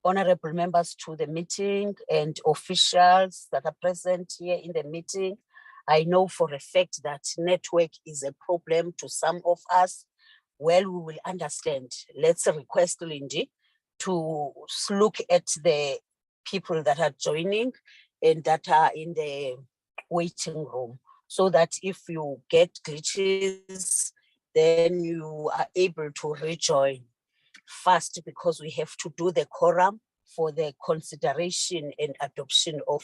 honorable members to the meeting and officials that are present here in the meeting. I know for a fact that network is a problem to some of us. Well, we will understand. Let's request Lindy to look at the people that are joining and that are in the waiting room, so that if you get glitches, then you are able to rejoin fast, because we have to do the quorum for the consideration and adoption of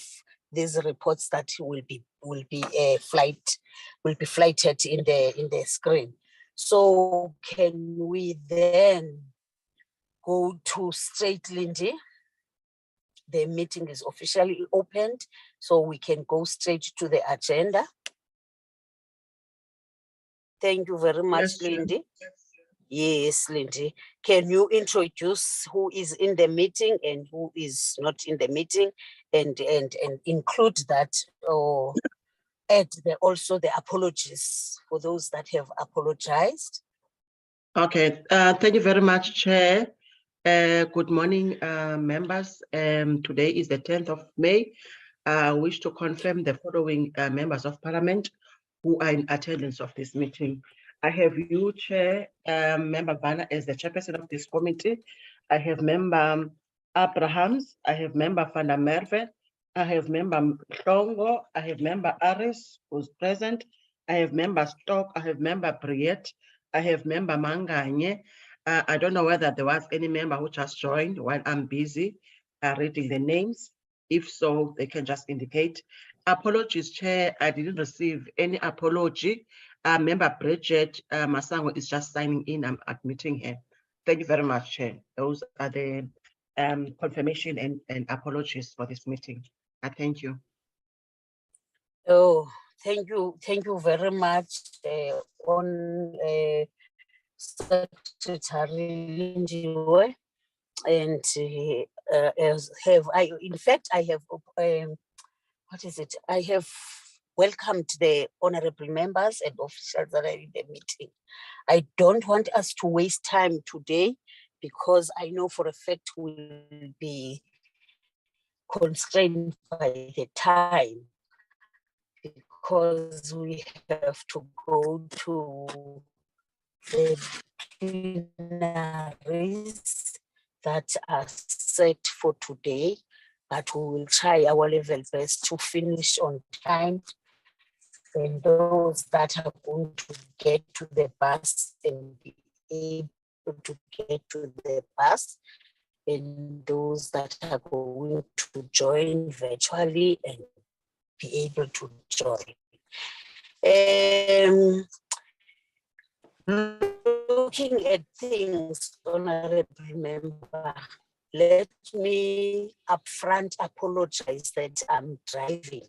these reports that will be flighted in the screen. So can we then go to straight, Lindy? The meeting is officially opened, so we can go straight to the agenda. Thank you very much, yes, Lindy. Yes, Lindy. Can you introduce who is in the meeting and who is not in the meeting, and include that, or add also the apologies for those that have apologized? Okay, thank you very much, Chair. Good morning, members. Today is the 10th of May. I wish to confirm the following members of Parliament who are in attendance of this meeting. I have you, Chair, Member Vanna, as the chairperson of this committee. I have Member Abrahams. I have Member Van der Merwe. I have Member Hlongo. I have Member Aris, who's present. I have Member Stock. I have Member Briette. I have Member Manganye. I don't know whether there was any member who just joined while I'm busy reading the names. If so, they can just indicate. Apologies, Chair, I didn't receive any apology. Member Bridget Masango is just signing in. I'm admitting her. Thank you very much, Chair. Those are the confirmation and apologies for this meeting. Thank you. Oh, thank you very much, Secretary Lindiwe. And in fact, I have I have welcomed the honorable members and officials that are in the meeting. I don't want us to waste time today, because I know for a fact we will be constrained by the time, because we have to go to the plenaries that are set for today, but we will try our level best to finish on time. And those that are going to get to the bus and be able to get to the bus, and those that are going to join virtually and be able to join. Looking at things, honorable member, let me upfront apologize that I'm driving,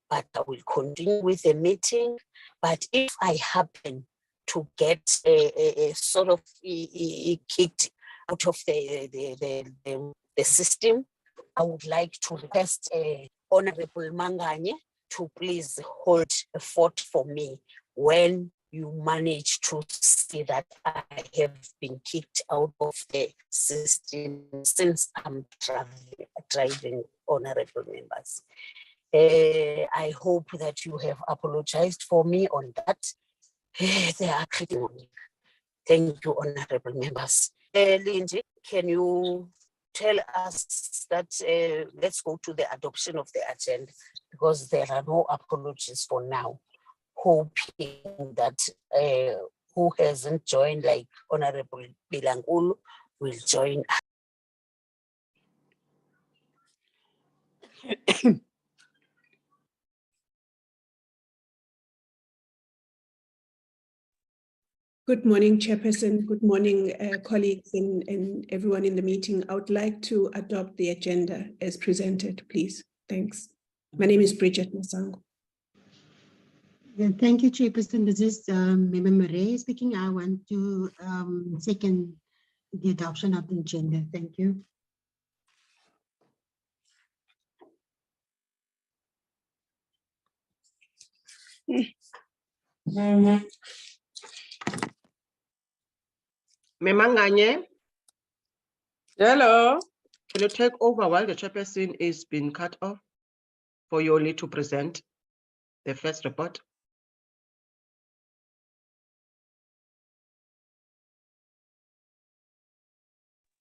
but I will continue with the meeting. But if I happen to get a sort of kicked out of the system, I would like to request Honorable Manganye to please hold a fort for me when you manage to see that I have been kicked out of the system, since I'm driving, honorable members. I hope that you have apologized for me on that. They are critical. Thank you, honorable members. Lindsay, can you tell us that let's go to the adoption of the agenda, because there are no apologies for now. Hoping that who hasn't joined, like Honorable Bilangulu, will join. Good morning, Chairperson. Good morning, colleagues and everyone in the meeting. I would like to adopt the agenda as presented, please. Thanks. My name is Bridget Masango. Thank you, Chairperson. This is Member Murray speaking. I want to second the adoption of the agenda. Thank you. Memanganye. Hello. Can you take over while the chairperson is being cut off for Yoli to present the first report?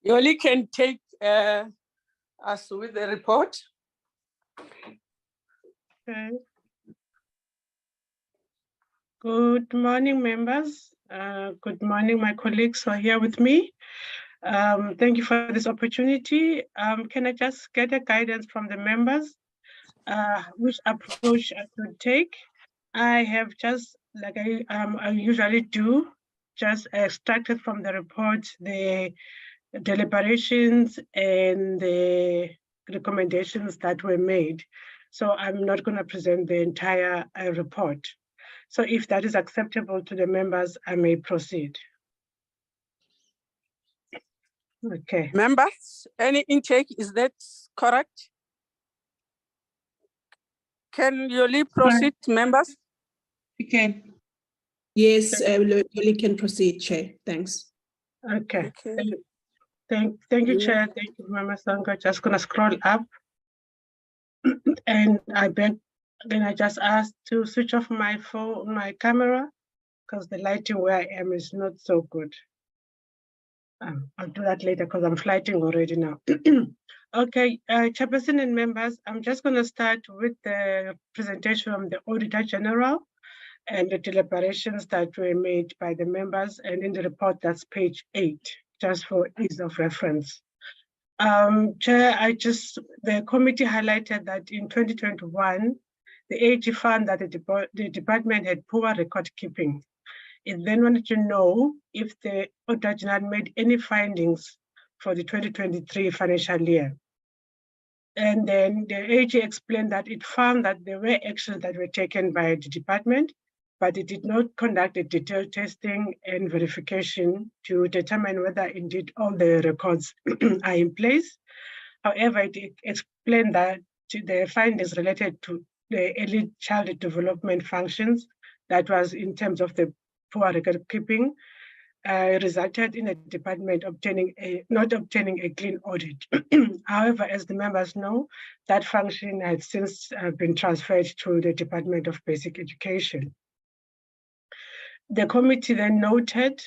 Yoli can take us with the report. Okay. Good morning, members. Good morning, my colleagues who are here with me. Thank you for this opportunity. Can I just get a guidance from the members, which approach I should take? I have just, like I usually do, just extracted from the report the deliberations and the recommendations that were made. So I'm not going to present the entire report. So if that is acceptable to the members, I may proceed. Okay. Members, any intake, is that correct? Can Yoli proceed, members? You can. Yes, Yoli can proceed, Chair. Thanks. Okay. Okay. Thank you, Chair. Thank you, Mama Sanga. Just gonna scroll up. And I just asked to switch off my phone, my camera, because the lighting where I am is not so good. I'll do that later because I'm flighting already now. Okay, Chairperson and members, I'm just going to start with the presentation from the Auditor General and the deliberations that were made by the members, and in the report that's page 8, just for ease of reference. Chair, the committee highlighted that in 2021, the AG found that the department had poor record keeping. It then wanted to know if the Auditor General made any findings for the 2023 financial year. And then the AG explained that it found that there were actions that were taken by the department, but it did not conduct a detailed testing and verification to determine whether indeed all the records are in place. However, it explained that the findings related to the early child development functions, that was in terms of the poor record keeping, resulted in a department not obtaining a clean audit. However, as the members know, that function has since been transferred to the Department of Basic Education. The committee then noted,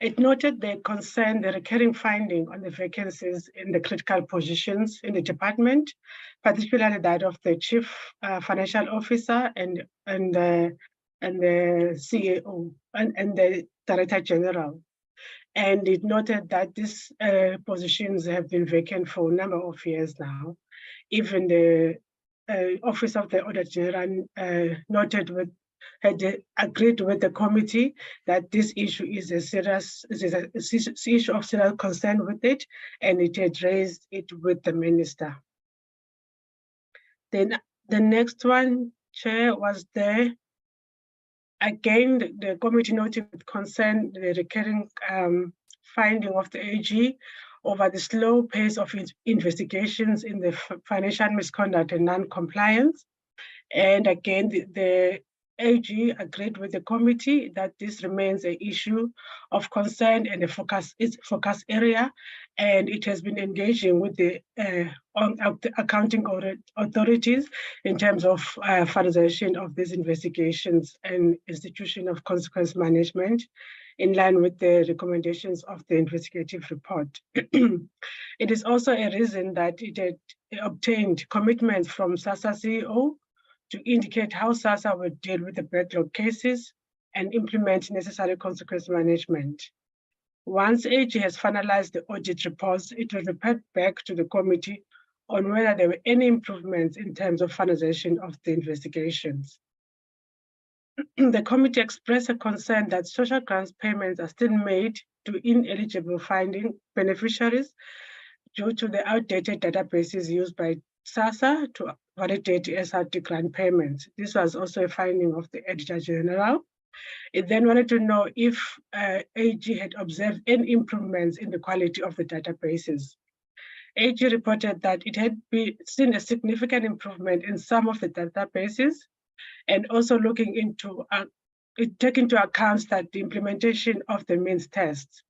it noted the recurring finding on the vacancies in the critical positions in the department, particularly that of the Chief Financial Officer and the CEO and the Director General. And it noted that these positions have been vacant for a number of years now. Even the Office of the Auditor General had agreed with the committee that this issue is a serious issue of serious concern with it, and it had raised it with the minister. Then the next one, Chair, was there. Again, the committee noted with concern the recurring finding of the AG over the slow pace of investigations in the financial misconduct and non-compliance. And again, the AG agreed with the committee that this remains an issue of concern and its focus area, and it has been engaging with the accounting authorities in terms of finalization of these investigations and institution of consequence management in line with the recommendations of the investigative report. It is also a reason that it had obtained commitments from SASSA CEO to indicate how SASSA will deal with the backlog cases and implement necessary consequence management. Once AG has finalized the audit reports, it will report back to the committee on whether there were any improvements in terms of finalization of the investigations. The committee expressed a concern that social grants payments are still made to ineligible beneficiaries due to the outdated databases used by SASSA to validate SRD grant payments. This was also a finding of the Auditor General. It then wanted to know if AG had observed any improvements in the quality of the databases. AG reported that it had seen a significant improvement in some of the databases, and also looking into take into account that the implementation of the means test,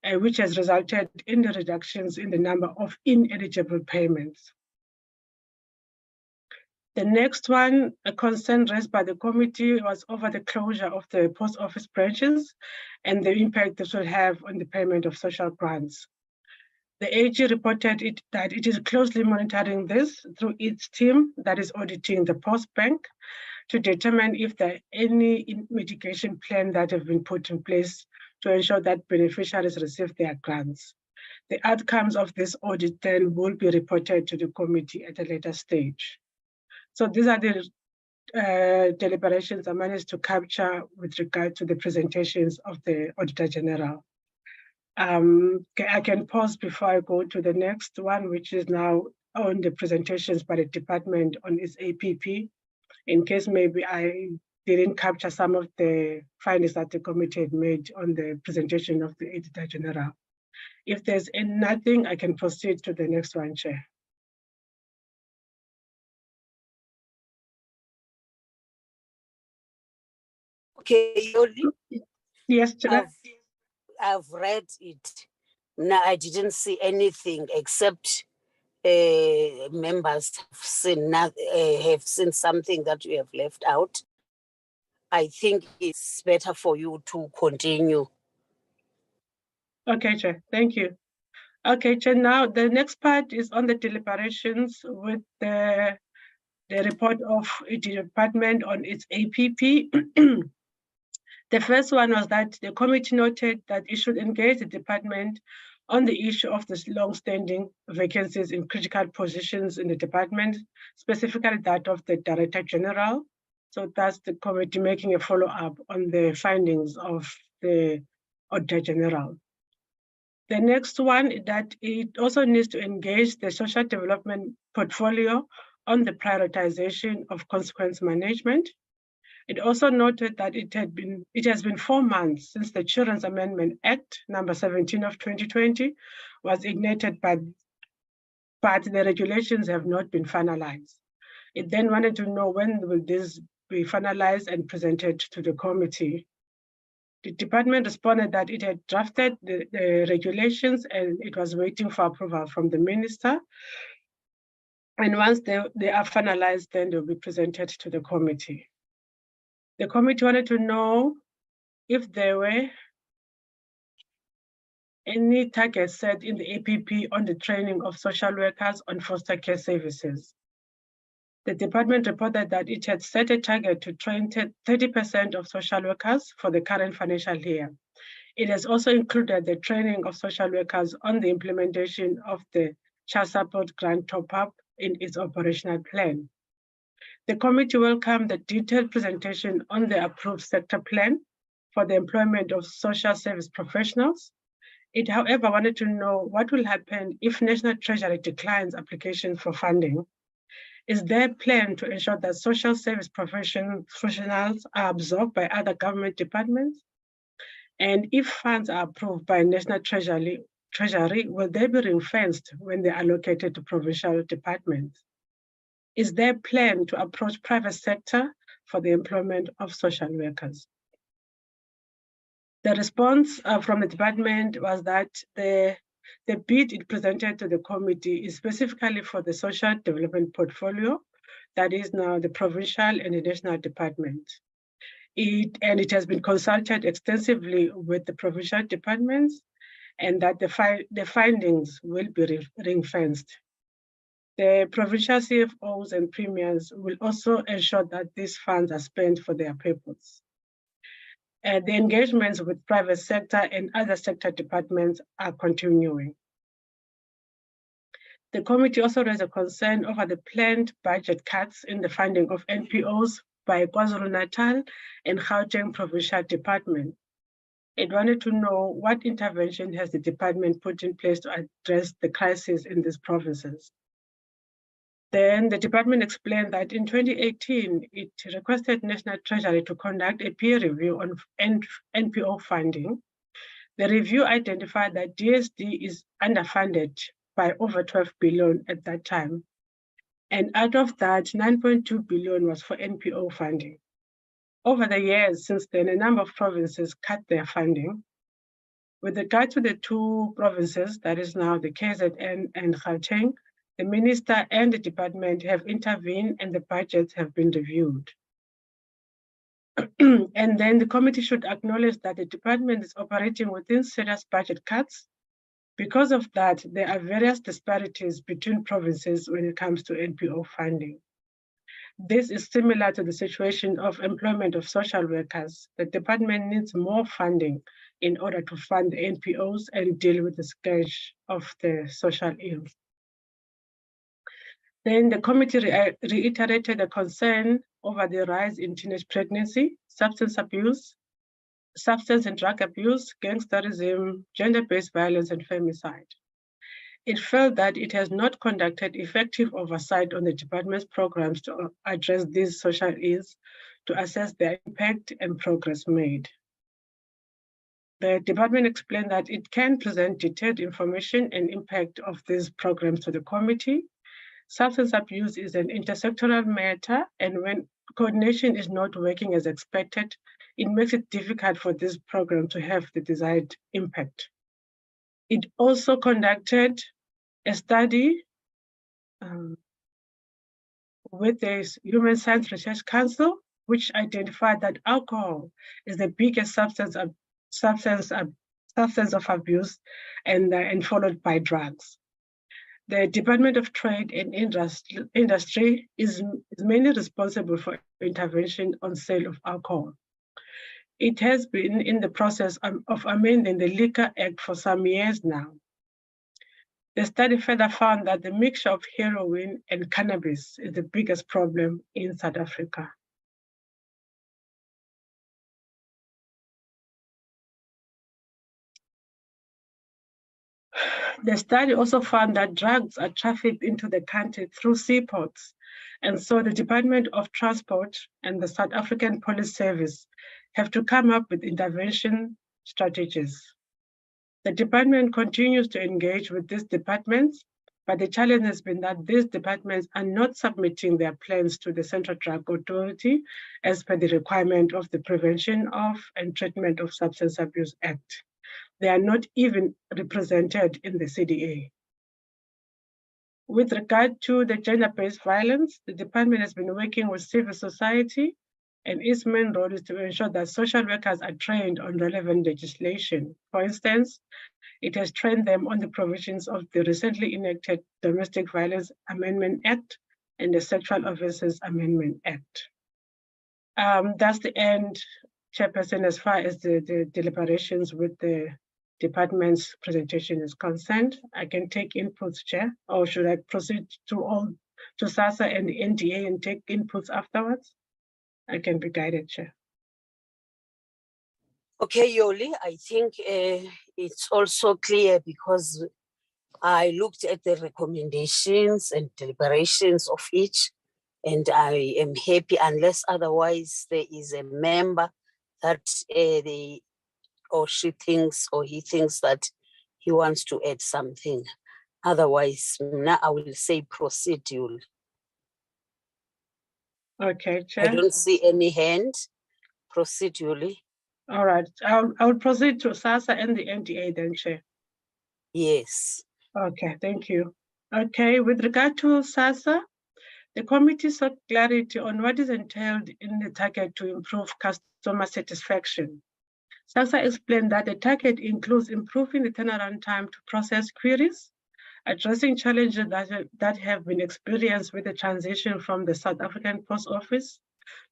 which has resulted in the reductions in the number of ineligible payments. The next one, a concern raised by the committee, was over the closure of the post office branches and the impact this will have on the payment of social grants. The AG reported that it is closely monitoring this through its team that is auditing the post bank to determine if there are any mitigation plan that have been put in place to ensure that beneficiaries receive their grants. The outcomes of this audit then will be reported to the committee at a later stage. So these are the deliberations I managed to capture with regard to the presentations of the Auditor General. I can pause before I go to the next one, which is now on the presentations by the department on its APP, in case maybe I didn't capture some of the findings that the committee had made on the presentation of the Auditor General. If there's nothing, I can proceed to the next one, Chair. Okay, Yoli, Yes, Chair. I've read it. No, I didn't see anything except members have seen something that you have left out. I think it's better for you to continue. Okay, Chair, thank you. Okay, Chair, now the next part is on the deliberations with the report of the department on its APP. The first one was that the committee noted that it should engage the department on the issue of the long-standing vacancies in critical positions in the department, specifically that of the Director General. So that's the committee making a follow-up on the findings of the Auditor General. The next one is that it also needs to engage the social development portfolio on the prioritization of consequence management. It also noted that it has been 4 months since the Children's Amendment Act number 17 of 2020 was ignited, but the regulations have not been finalized. It then wanted to know when will this be finalized and presented to the committee. The department responded that it had drafted the regulations and it was waiting for approval from the minister. And once they are finalized, then they'll be presented to the committee. The committee wanted to know if there were any targets set in the APP on the training of social workers on foster care services. The department reported that it had set a target to train 30% of social workers for the current financial year. It has also included the training of social workers on the implementation of the child support grant top-up in its operational plan. The committee welcomed the detailed presentation on the approved sector plan for the employment of social service professionals. It, however, wanted to know what will happen if National Treasury declines applications for funding. Is there a plan to ensure that social service professionals are absorbed by other government departments? And if funds are approved by National Treasury, will they be ring-fenced when they're allocated to provincial departments? Is there a plan to approach private sector for the employment of social workers? The response from the department was that the bid it presented to the committee is specifically for the social development portfolio, that is now the provincial and the national department. It has been consulted extensively with the provincial departments, and that the findings will be ring-fenced. The provincial CFOs and premiers will also ensure that these funds are spent for their purpose. The engagements with private sector and other sector departments are continuing. The committee also raised a concern over the planned budget cuts in the funding of NPOs by KwaZulu-Natal and Gauteng Provincial Department. It wanted to know what intervention has the department put in place to address the crisis in these provinces. Then the department explained that in 2018, it requested National Treasury to conduct a peer review on NPO funding. The review identified that DSD is underfunded by over 12 billion at that time. And out of that, 9.2 billion was for NPO funding. Over the years since then, a number of provinces cut their funding. With regard to the two provinces, that is now the KZN and Gauteng, the minister and the department have intervened and the budgets have been reviewed. And then the committee should acknowledge that the department is operating within serious budget cuts. Because of that, there are various disparities between provinces when it comes to NPO funding. This is similar to the situation of employment of social workers. The department needs more funding in order to fund the NPOs and deal with the scourge of the social ills. Then the committee reiterated a concern over the rise in teenage pregnancy, substance abuse, substance and drug abuse, gangsterism, gender-based violence, and femicide. It felt that it has not conducted effective oversight on the department's programs to address these social ills, to assess their impact and progress made. The department explained that it can present detailed information and impact of these programs to the committee. Substance abuse is an intersectoral matter, and when coordination is not working as expected, it makes it difficult for this program to have the desired impact. It also conducted a study with the Human Science Research Council, which identified that alcohol is the biggest substance of abuse, and followed by drugs. The Department of Trade and Industry is mainly responsible for intervention on sale of alcohol. It has been in the process of amending the Liquor Act for some years now. The study further found that the mixture of heroin and cannabis is the biggest problem in South Africa. The study also found that drugs are trafficked into the country through seaports, and so the Department of Transport and the South African Police Service have to come up with intervention strategies. The department continues to engage with these departments, but the challenge has been that these departments are not submitting their plans to the Central Drug Authority as per the requirement of the Prevention of and Treatment of Substance Abuse Act. They are not even represented in the CDA. With regard to the gender-based violence, the department has been working with civil society, and its main role is to ensure that social workers are trained on relevant legislation. For instance, it has trained them on the provisions of the recently enacted Domestic Violence Amendment Act and the Sexual Offences Amendment Act. That's the end, Chairperson, as far as the deliberations with the department's presentation is concerned. I can take inputs, Chair, or should I proceed to SASSA and the NDA and take inputs afterwards? I can be guided, Chair. Okay, Yoli, I think it's also clear because I looked at the recommendations and deliberations of each, and I am happy unless otherwise there is a member that he thinks that he wants to add something. Otherwise, now I will say proceed, Yoli. Okay, Chair. I don't see any hand. Proceed, Yoli. All right, I'll proceed to SASSA and the NDA then, Chair. Yes. Okay, thank you. Okay, with regard to SASSA, the committee sought clarity on what is entailed in the target to improve customer satisfaction. SASSA explained that the target includes improving the turnaround time to process queries, addressing challenges that have been experienced with the transition from the South African Post Office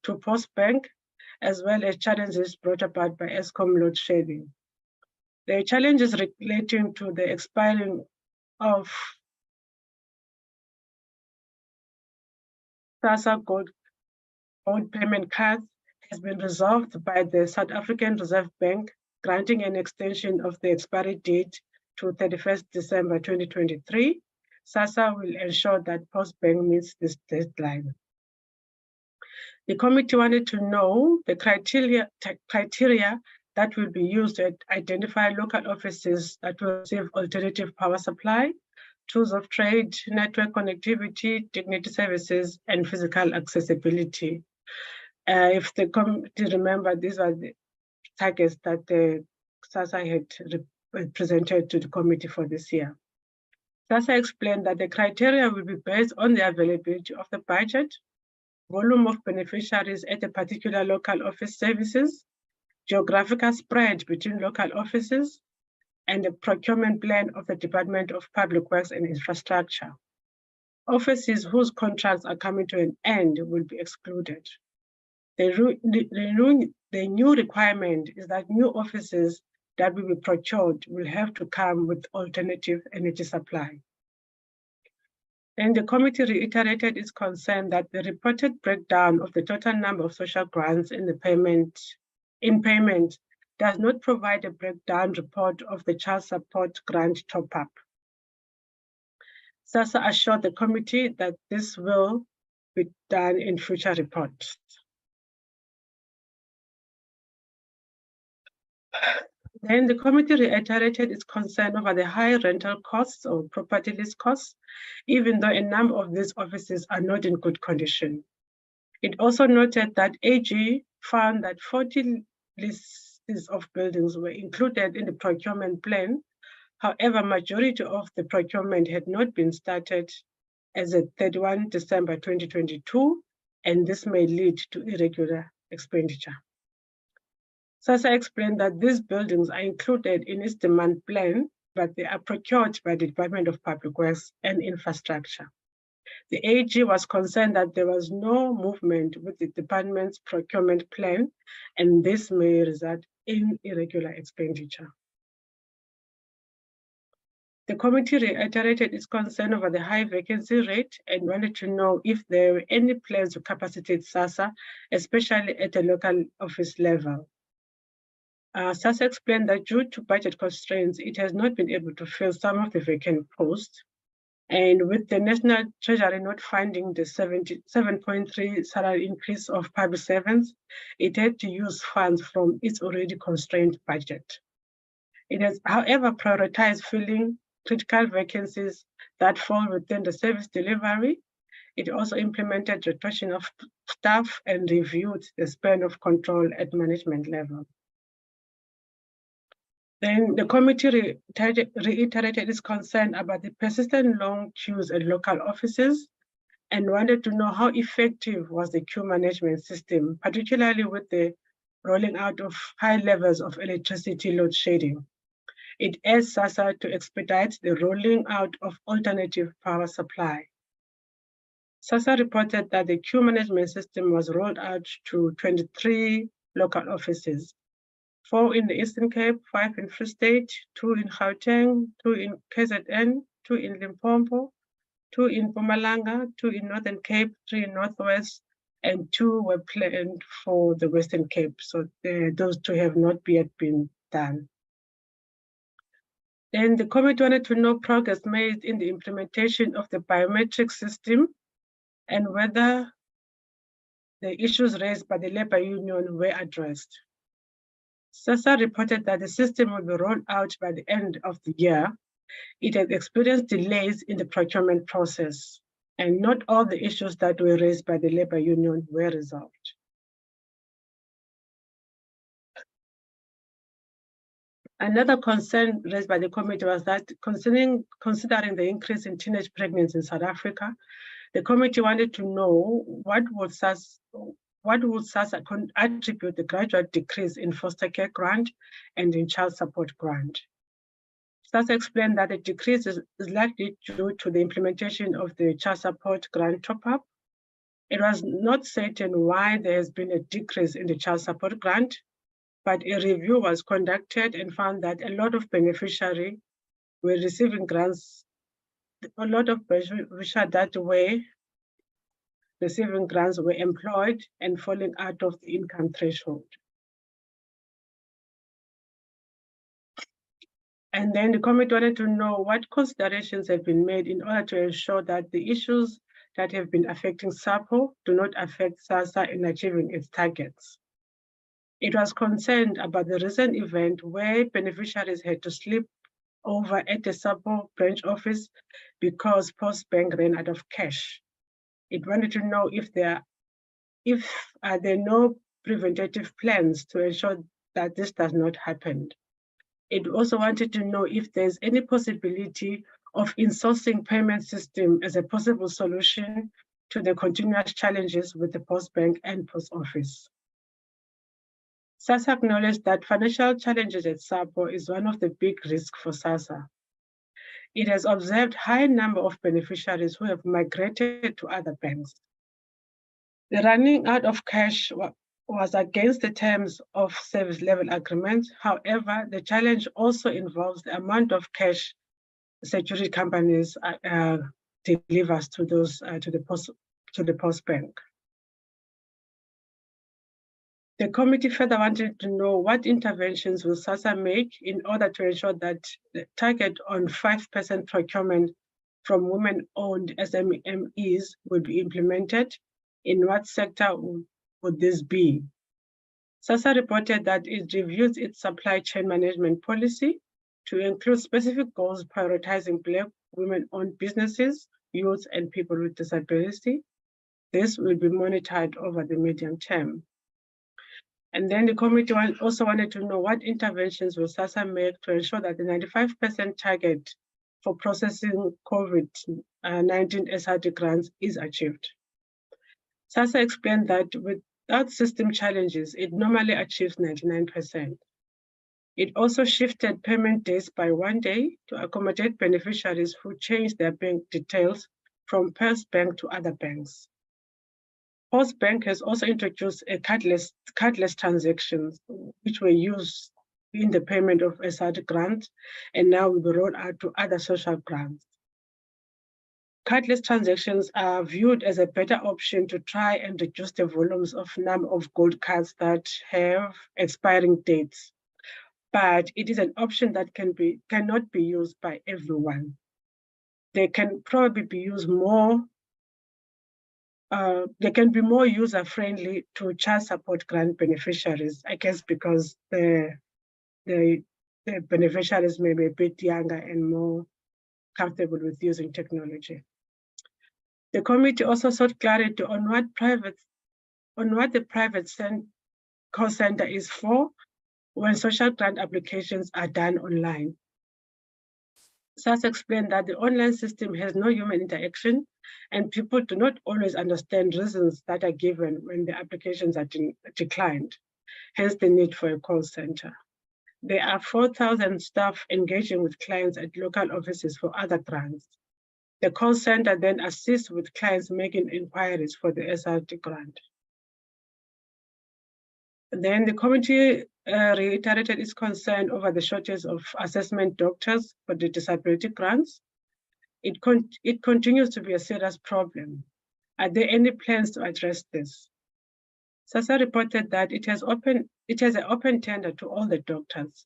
to Postbank, as well as challenges brought about by Eskom load shedding. The challenges relating to the expiring of SASSA gold payment cards has been resolved by the South African Reserve Bank, granting an extension of the expiry date to 31st December 2023. SASSA will ensure that Postbank meets this deadline. The committee wanted to know the criteria that will be used to identify local offices that will receive alternative power supply tools of trade, network connectivity, dignity services, and physical accessibility. If the committee remember, these are the targets that the SASSA had presented to the committee for this year. SASSA explained that the criteria will be based on the availability of the budget, volume of beneficiaries at a particular local office services, geographical spread between local offices, and the procurement plan of the Department of Public Works and Infrastructure. Offices whose contracts are coming to an end will be excluded. The new requirement is that new offices that will be procured will have to come with alternative energy supply. And the committee reiterated its concern that the reported breakdown of the total number of social grants in payment does not provide a breakdown report of the child support grant top-up. SASSA assured the committee that this will be done in future reports. Then the committee reiterated its concern over the high rental costs or property lease costs, even though a number of these offices are not in good condition. It also noted that AG found that 40 leases of buildings were included in the procurement plan. However, majority of the procurement had not been started as of 31 December 2022, and this may lead to irregular expenditure. SASSA explained that these buildings are included in its demand plan, but they are procured by the Department of Public Works and Infrastructure. The AG was concerned that there was no movement with the department's procurement plan, and this may result in irregular expenditure. The committee reiterated its concern over the high vacancy rate and wanted to know if there were any plans to capacitate SASSA, especially at a local office level. SASSA explained that due to budget constraints, it has not been able to fill some of the vacant posts. And with the National Treasury not funding the 7.3 salary increase of public servants, it had to use funds from its already constrained budget. It has, however, prioritized filling critical vacancies that fall within the service delivery. It also implemented rotation of staff and reviewed the span of control at management level. Then the committee reiterated its concern about the persistent long queues at local offices and wanted to know how effective was the queue management system, particularly with the rolling out of high levels of electricity load shedding. It asked SASSA to expedite the rolling out of alternative power supply. SASSA reported that the queue management system was rolled out to 23 local offices, 4 in the Eastern Cape, 5 in Free State, 2 in Gauteng, 2 in KZN, 2 in Limpopo, 2 in Mpumalanga, 2 in Northern Cape, 3 in Northwest, and 2 were planned for the Western Cape. So those 2 have not yet been done. Then the committee wanted to know progress made in the implementation of the biometric system and whether the issues raised by the labor union were addressed. SASSA reported that the system will be rolled out by the end of the year. It has experienced delays in the procurement process, and not all the issues that were raised by the labor union were resolved. Another concern raised by the committee was that considering the increase in teenage pregnancy in South Africa, the committee wanted to know what would SASSA attribute the gradual decrease in foster care grant and in child support grant. SASSA explained that the decrease is likely due to the implementation of the child support grant top-up. It was not certain why there has been a decrease in the child support grant, but a review was conducted and found that a lot of beneficiaries were receiving grants, a lot of beneficiaries that were receiving grants were employed and falling out of the income threshold. And then the committee wanted to know what considerations have been made in order to ensure that the issues that have been affecting SAPO do not affect SASSA in achieving its targets. It was concerned about the recent event where beneficiaries had to sleep over at the SAPO branch office because Postbank ran out of cash. It wanted to know if there are no preventative plans to ensure that this does not happen. It also wanted to know if there's any possibility of insourcing payment system as a possible solution to the continuous challenges with the Postbank and Post Office. SASSA acknowledged that financial challenges at SAPO is one of the big risks for SASSA. It has observed high number of beneficiaries who have migrated to other banks. The running out of cash was against the terms of service level agreements. However, the challenge also involves the amount of cash security companies delivers to those to the Postbank. The committee further wanted to know what interventions will SASSA make in order to ensure that the target on 5% procurement from women-owned SMEs will be implemented. In what sector would this be? SASSA reported that it reviews its supply chain management policy to include specific goals prioritizing Black women-owned businesses, youth, and people with disability. This will be monitored over the medium term. And then the committee also wanted to know what interventions will SASSA make to ensure that the 95% target for processing COVID-19 SRD grants is achieved. SASSA explained that without system challenges, it normally achieves 99%. It also shifted payment days by 1 day to accommodate beneficiaries who changed their bank details from Postbank to other banks. Postbank has also introduced a cardless transactions, which were used in the payment of SRD grants, and now will be rolled out to other social grants. Cardless transactions are viewed as a better option to try and reduce the volumes of number of gold cards that have expiring dates. But it is an option that cannot be used by everyone. They can probably be used more. They can be more user-friendly to child support grant beneficiaries, I guess, because the beneficiaries may be a bit younger and more comfortable with using technology. The committee also sought clarity on what the private call center is for when social grant applications are done online. SASSA explained that the online system has no human interaction and people do not always understand reasons that are given when the applications are declined, hence the need for a call center. There are 4,000 staff engaging with clients at local offices for other grants. The call center then assists with clients making inquiries for the SRD grant. Then the committee reiterated its concern over the shortage of assessment doctors for the disability grants. It continues to be a serious problem. Are there any plans to address this? SASSA reported that it has an open tender to all the doctors.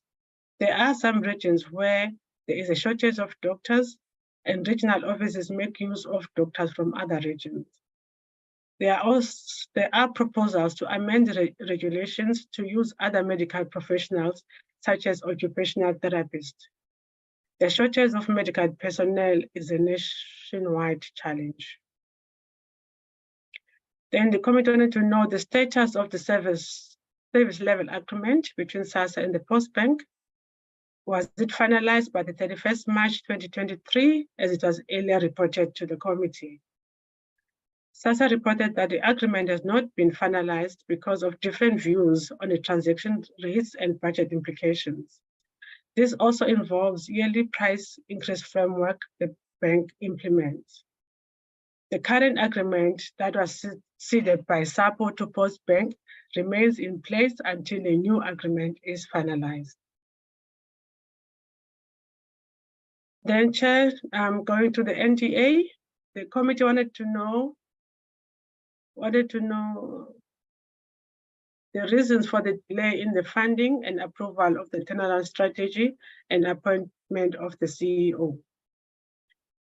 There are some regions where there is a shortage of doctors and regional offices make use of doctors from other regions. There are proposals to amend the regulations to use other medical professionals, such as occupational therapists. The shortage of medical personnel is a nationwide challenge. Then the committee wanted to know the status of the service level agreement between SASSA and the Postbank. Was it finalized by the 31st March 2023, as it was earlier reported to the committee? SASSA reported that the agreement has not been finalized because of different views on the transaction rates and budget implications. This also involves yearly price increase framework the bank implements. The current agreement that was ceded by SAPO to Postbank remains in place until a new agreement is finalized. Then, Chair, going to the NDA, the committee wanted to know the reasons for the delay in the funding and approval of the turnaround strategy and appointment of the CEO.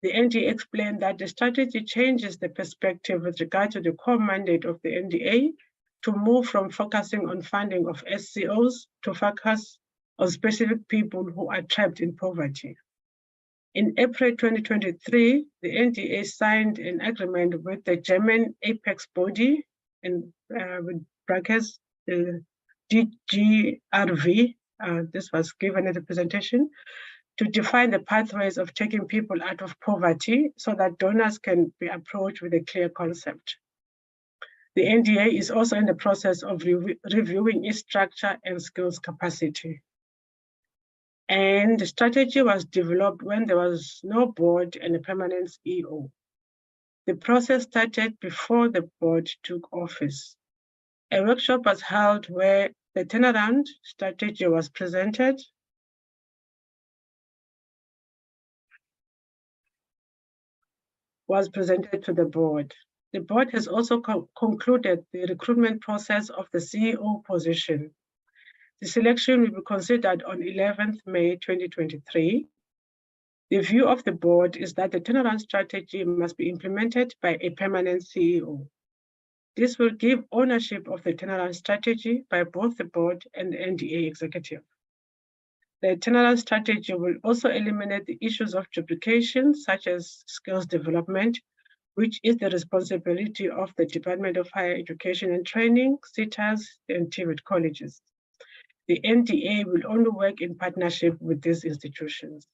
The NDA explained that the strategy changes the perspective with regard to the core mandate of the NDA to move from focusing on funding of SCOs to focus of specific people who are trapped in poverty. In April 2023, the NDA signed an agreement with the German apex body, in with brackets, the DGRV, this was given at the presentation, to define the pathways of taking people out of poverty so that donors can be approached with a clear concept. The NDA is also in the process of reviewing its structure and skills capacity. And the strategy was developed when there was no board and a permanent CEO. The process started before the board took office. A workshop was held where the turnaround strategy was presented. To the board. The board has also concluded the recruitment process of the CEO position. The selection will be considered on 11th May 2023. The view of the board is that the turnaround strategy must be implemented by a permanent CEO. This will give ownership of the turnaround strategy by both the board and the NDA executive. The turnaround strategy will also eliminate the issues of duplication, such as skills development, which is the responsibility of the Department of Higher Education and Training, CETAs, and TVET colleges. The NDA will only work in partnership with these institutions.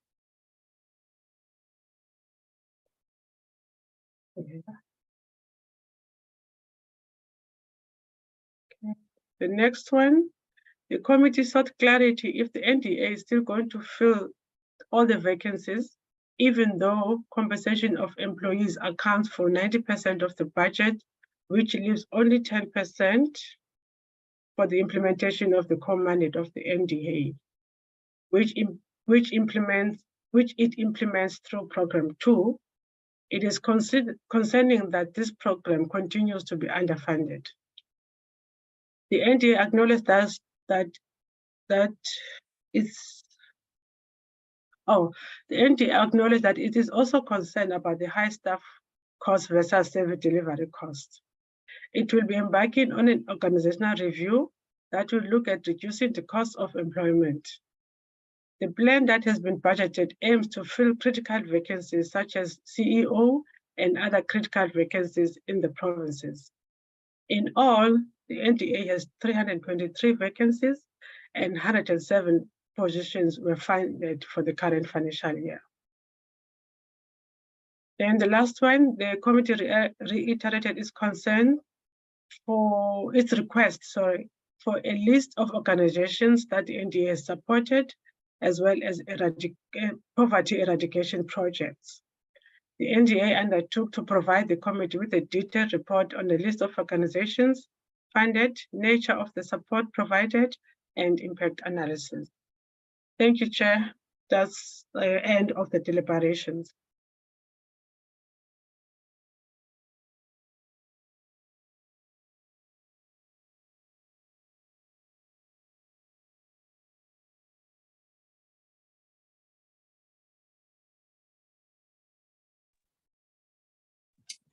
Okay. The next one, the committee sought clarity if the NDA is still going to fill all the vacancies, even though compensation of employees accounts for 90% of the budget, which leaves only 10% for the implementation of the core mandate of the NDA, which it implements through Program 2. It is concerning that this program continues to be underfunded. The NDA acknowledged the NDA acknowledged that it is also concerned about the high staff cost versus service delivery cost. It will be embarking on an organizational review that will look at reducing the cost of employment. The plan that has been budgeted aims to fill critical vacancies such as CEO and other critical vacancies in the provinces. In all, the NDA has 323 vacancies and 107 positions were funded for the current financial year. Then the last one, the committee reiterated its concern for its request, for a list of organizations that the NDA has supported, as well as poverty eradication projects. The NDA undertook to provide the committee with a detailed report on the list of organizations funded, nature of the support provided, and impact analysis. Thank you, Chair. That's the end of the deliberations.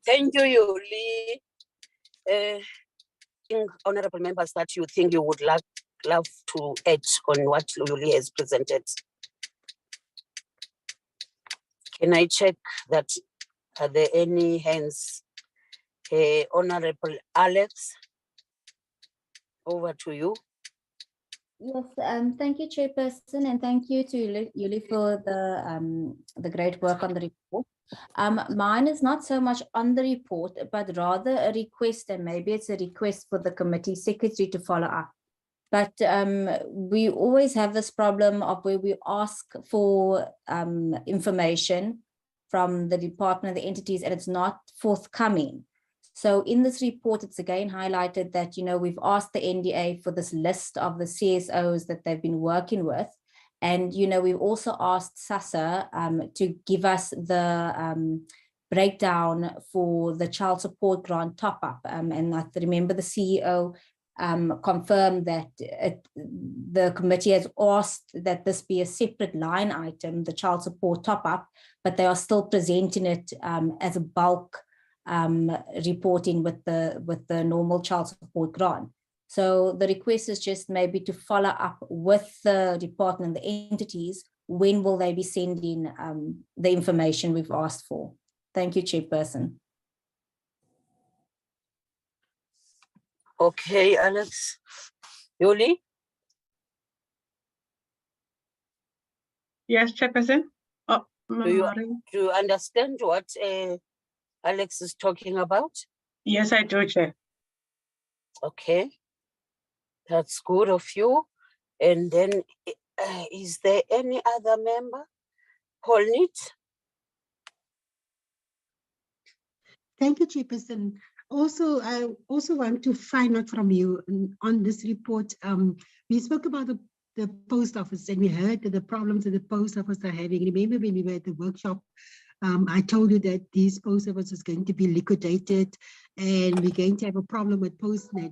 Thank you, Yoli. Honorable members, that you think you would love to add on what Yoli has presented. Can I check that? Are there any hands? Honorable Alex, over to you. Yes, thank you, Chairperson, and thank you to Yuli for the great work on the report. Mine is not so much on the report, but rather a request, and maybe it's a request for the committee secretary to follow up. But we always have this problem of where we ask for information from the department, the entities, and it's not forthcoming. So in this report, it's again highlighted that, you know, we've asked the NDA for this list of the CSOs that they've been working with. And, you know, we've also asked SASSA to give us the breakdown for the child support grant top-up. And I remember the CEO confirmed that the committee has asked that this be a separate line item, the child support top-up, but they are still presenting it as a bulk reporting with the normal child support grant. So the request is just maybe to follow up with the department, the entities, when will they be sending the information we've asked for? Thank you, Chairperson. Okay, Alex. Yoli? Yes, Chairperson. Oh, Do you- Maureen. Do you understand what Alex is talking about? Yes, I do, Chair. Okay, that's good of you. And then, is there any other member? Polnit? Thank you, Chairperson. Also, I also want to find out from you on this report. We spoke about the post office and we heard the problems that the post office are having. Remember when we were at the workshop, I told you that these post office is going to be liquidated and we're going to have a problem with Postnet.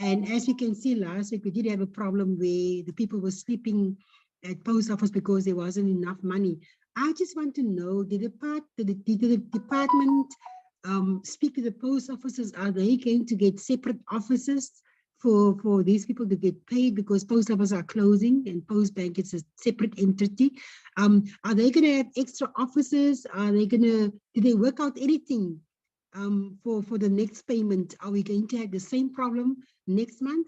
And as you can see, last week we did have a problem where the people were sleeping at post office because there wasn't enough money. I just want to know, did the department speak to the post offices? Are they going to get separate offices for these people to get paid because post offices are closing and Post Bank is a separate entity? Are they going to have extra offices? Are they going to, did they work out anything for the next payment? Are we going to have the same problem next month?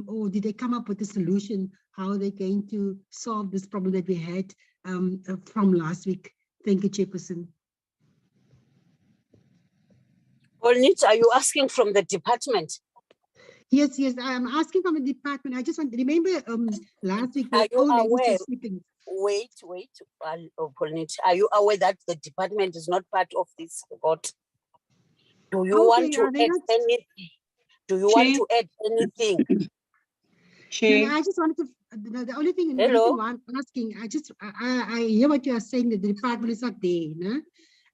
Or did they come up with a solution? How are they going to solve this problem that we had from last week? Thank you, Chairperson. Polnit, are you asking from the department? Yes, I'm asking from the department. I just want to remember last week. Are you aware? Sleeping. Wait, Polnit, are you aware that the department is not part of this report? Do you want to add anything? Do you want to add anything? No, I just wanted to. The only thing, the reason why I'm asking, I hear what you are saying that the department is not there. No?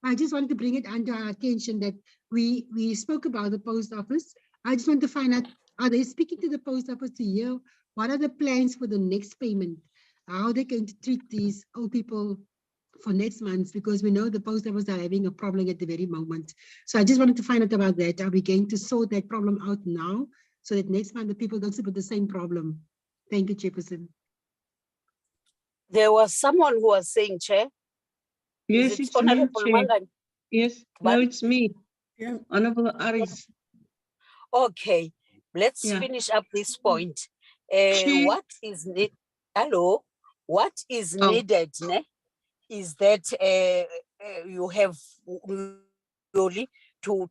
I just wanted to bring it under our attention that we spoke about the post office. I just want to find out, are they speaking to the post office to hear what are the plans for the next payment? How are they going to treat these old people for next month? Because we know the post office are having a problem at the very moment. So I just wanted to find out about that. Are we going to sort that problem out now so that next month the people don't sleep with the same problem? Thank you, Chairperson. There was someone who was saying, Chair. Yes, it's me, Chair. Yes, no, it's me. Yeah. Honorable Aris. Okay, let's finish up this point. What is needed? Hello, what is needed is that you have really to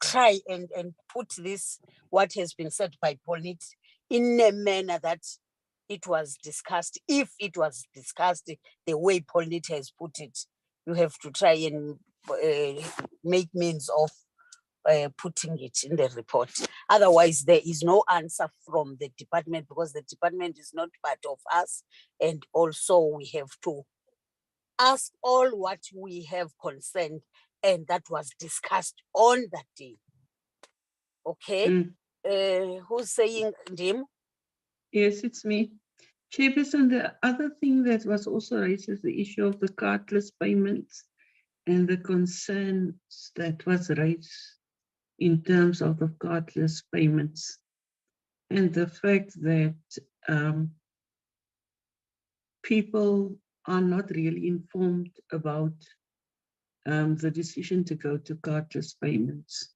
try and put this, what has been said by Polnit, in a manner that it was discussed. If it was discussed the way Polnit has put it, you have to try and make means of putting it in the report. Otherwise, there is no answer from the department because the department is not part of us. And also we have to ask all what we have concerned and that was discussed on that day. Okay. Who's saying Ndim? Yes, it's me. Chairperson, the other thing that was also raised is the issue of the cardless payments and the concerns that was raised in terms of the cardless payments and the fact that people are not really informed about the decision to go to cardless payments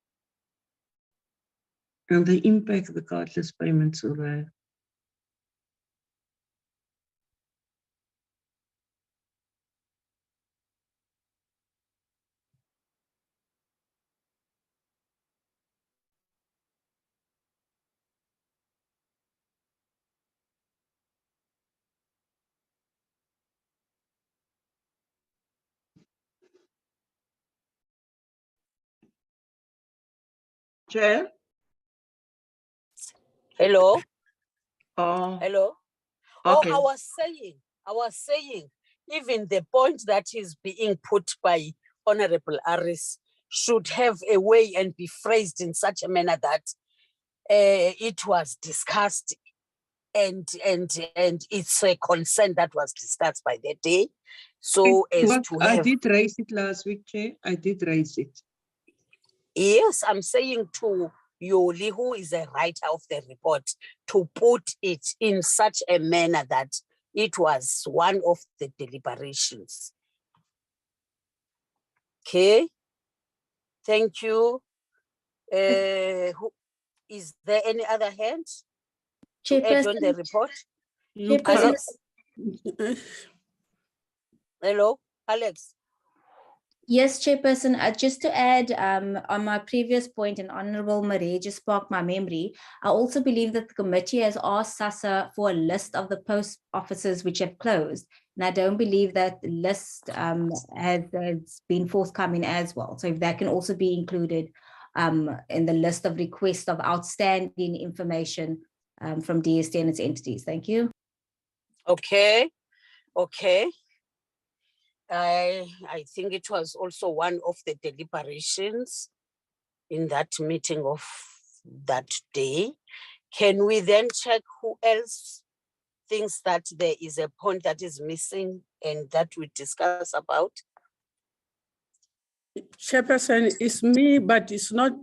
and the impact the cardless payments will have. Chair? Hello? Oh, Hello? okay. Oh, I was saying, even the point that is being put by Honorable Aris should have a way and be phrased in such a manner that it was discussed and it's a concern that was discussed by the day. So I did raise it last week, Chair. I did raise it. Yes, I'm saying to Yoli, who is a writer of the report, to put it in such a manner that it was one of the deliberations. Okay, thank you. Is there any other hand to add on the report? Alex? Hello, Alex? Yes, Chairperson, just to add on my previous point, and Honorable Marie just sparked my memory, I also believe that the committee has asked SASSA for a list of the post offices which have closed. And I don't believe that list has been forthcoming as well. So if that can also be included in the list of requests of outstanding information from DST and its entities. Thank you. Okay, okay. I think it was also one of the deliberations in that meeting of that day. Can we then check who else thinks that there is a point that is missing and that we discuss about? Chairperson, it's me, but it's not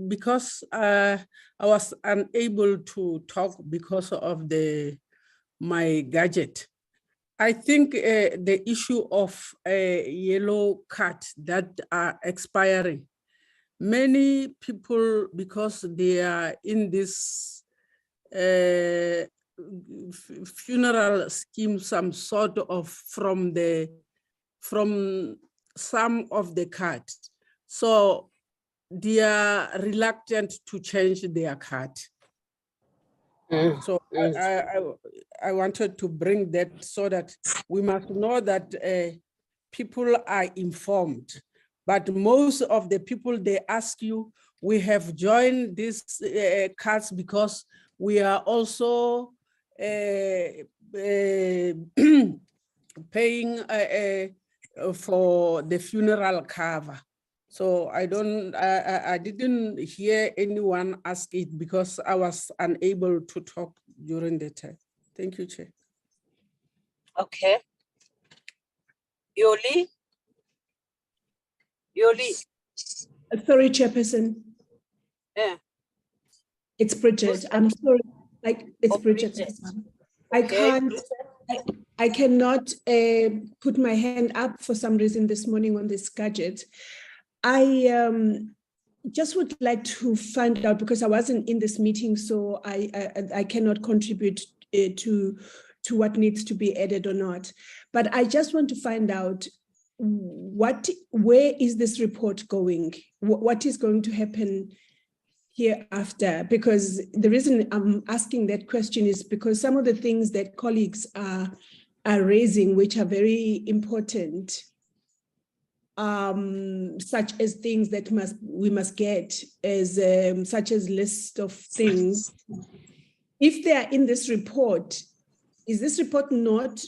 because I was unable to talk because of my gadget. I think the issue of a yellow card that are expiring, many people, because they are in this funeral scheme, some sort of from some of the cards. So they are reluctant to change their card. So I wanted to bring that so that we must know that people are informed. But most of the people, they ask you, we have joined these cards because we are also paying for the funeral cover. So I didn't hear anyone ask it because I was unable to talk during the time. Thank you, Chair. Okay. Yoli? Yoli? Sorry, Chairperson. Yeah. It's Bridget. I'm sorry. It's Bridget. Bridget. I cannot put my hand up for some reason this morning on this gadget. I just would like to find out, because I wasn't in this meeting, so I cannot contribute to what needs to be added or not. But I just want to find out where is this report going? What is going to happen hereafter? Because the reason I'm asking that question is because some of the things that colleagues are raising, which are very important, such as things that we must get as such as list of things. If they are in this report, is this report not?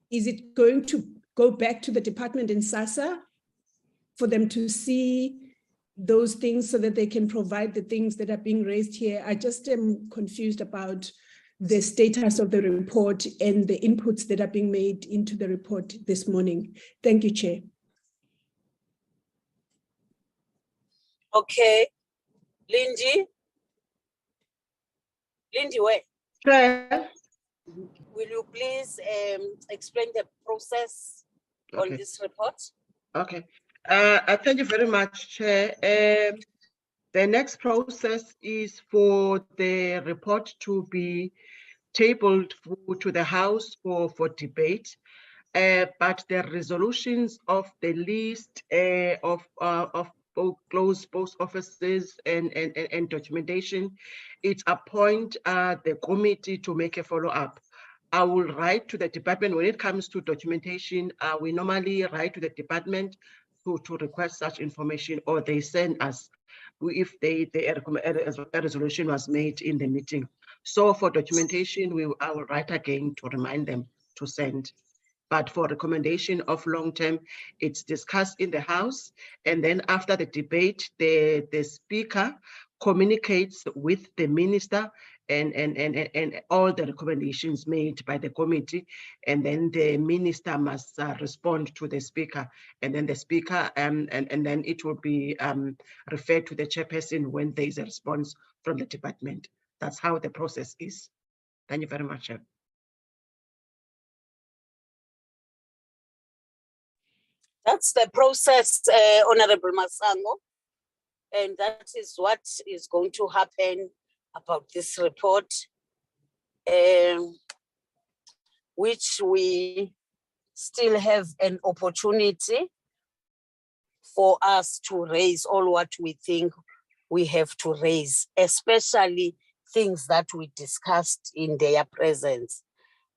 Is it going to go back to the department in SASSA for them to see those things so that they can provide the things that are being raised here? I just am confused about the status of the report and the inputs that are being made into the report this morning. Thank you, Chair. Okay. Lindy? Lindy, where? Chair. Will you please explain the process on Okay. this report? Okay. Thank you very much, Chair. The next process is for the report to be tabled to the House for debate. But the resolutions of the list of closed post offices and documentation, it appoint the committee to make a follow-up. I will write to the department when it comes to documentation. We normally write to the department to request such information, or they send us if a resolution was made in the meeting. So for documentation, I will write again to remind them to send. But for recommendation of long-term, it's discussed in the House. And then after the debate, the Speaker communicates with the Minister and all the recommendations made by the committee, and then the minister must respond to the speaker, and then the speaker and then it will be referred to the chairperson when there is a response from the department. That's how the process is. Thank you very much. Chair. That's the process, Honorable Masango. And that is what is going to happen about this report, which we still have an opportunity for us to raise all what we think we have to raise, especially things that we discussed in their presence.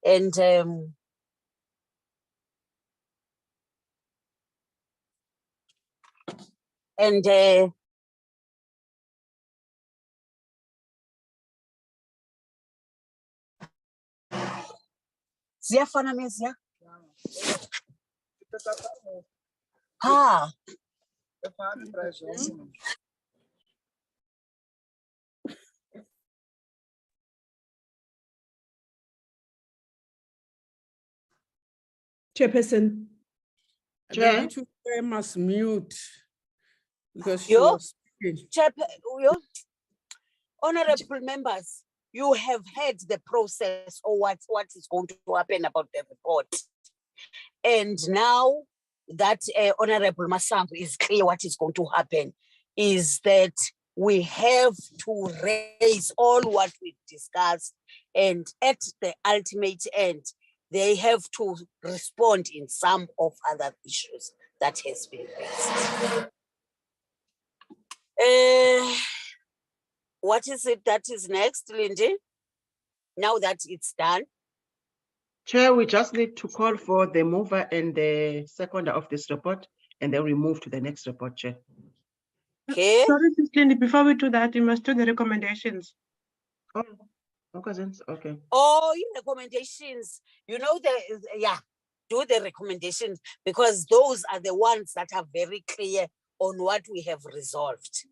And ziyafana neziya? Ah. Chairperson. Chair? The two chair must mute because she Yo, was speaking. Honorable members, you have heard the process or what is going to happen about the report. And now that Honorable Masango is clear what is going to happen, is that we have to raise all what we discussed, and at the ultimate end, they have to respond in some of other issues that has been raised. What is it that is next, Lindy? Now that it's done. Chair, we just need to call for the mover and the seconder of this report, and then we move to the next report, Chair. Okay. Sorry, Ms. Lindy, before we do that, you must do the recommendations. Oh, okay. Oh, recommendations. You know, do the recommendations, because those are the ones that are very clear on what we have resolved.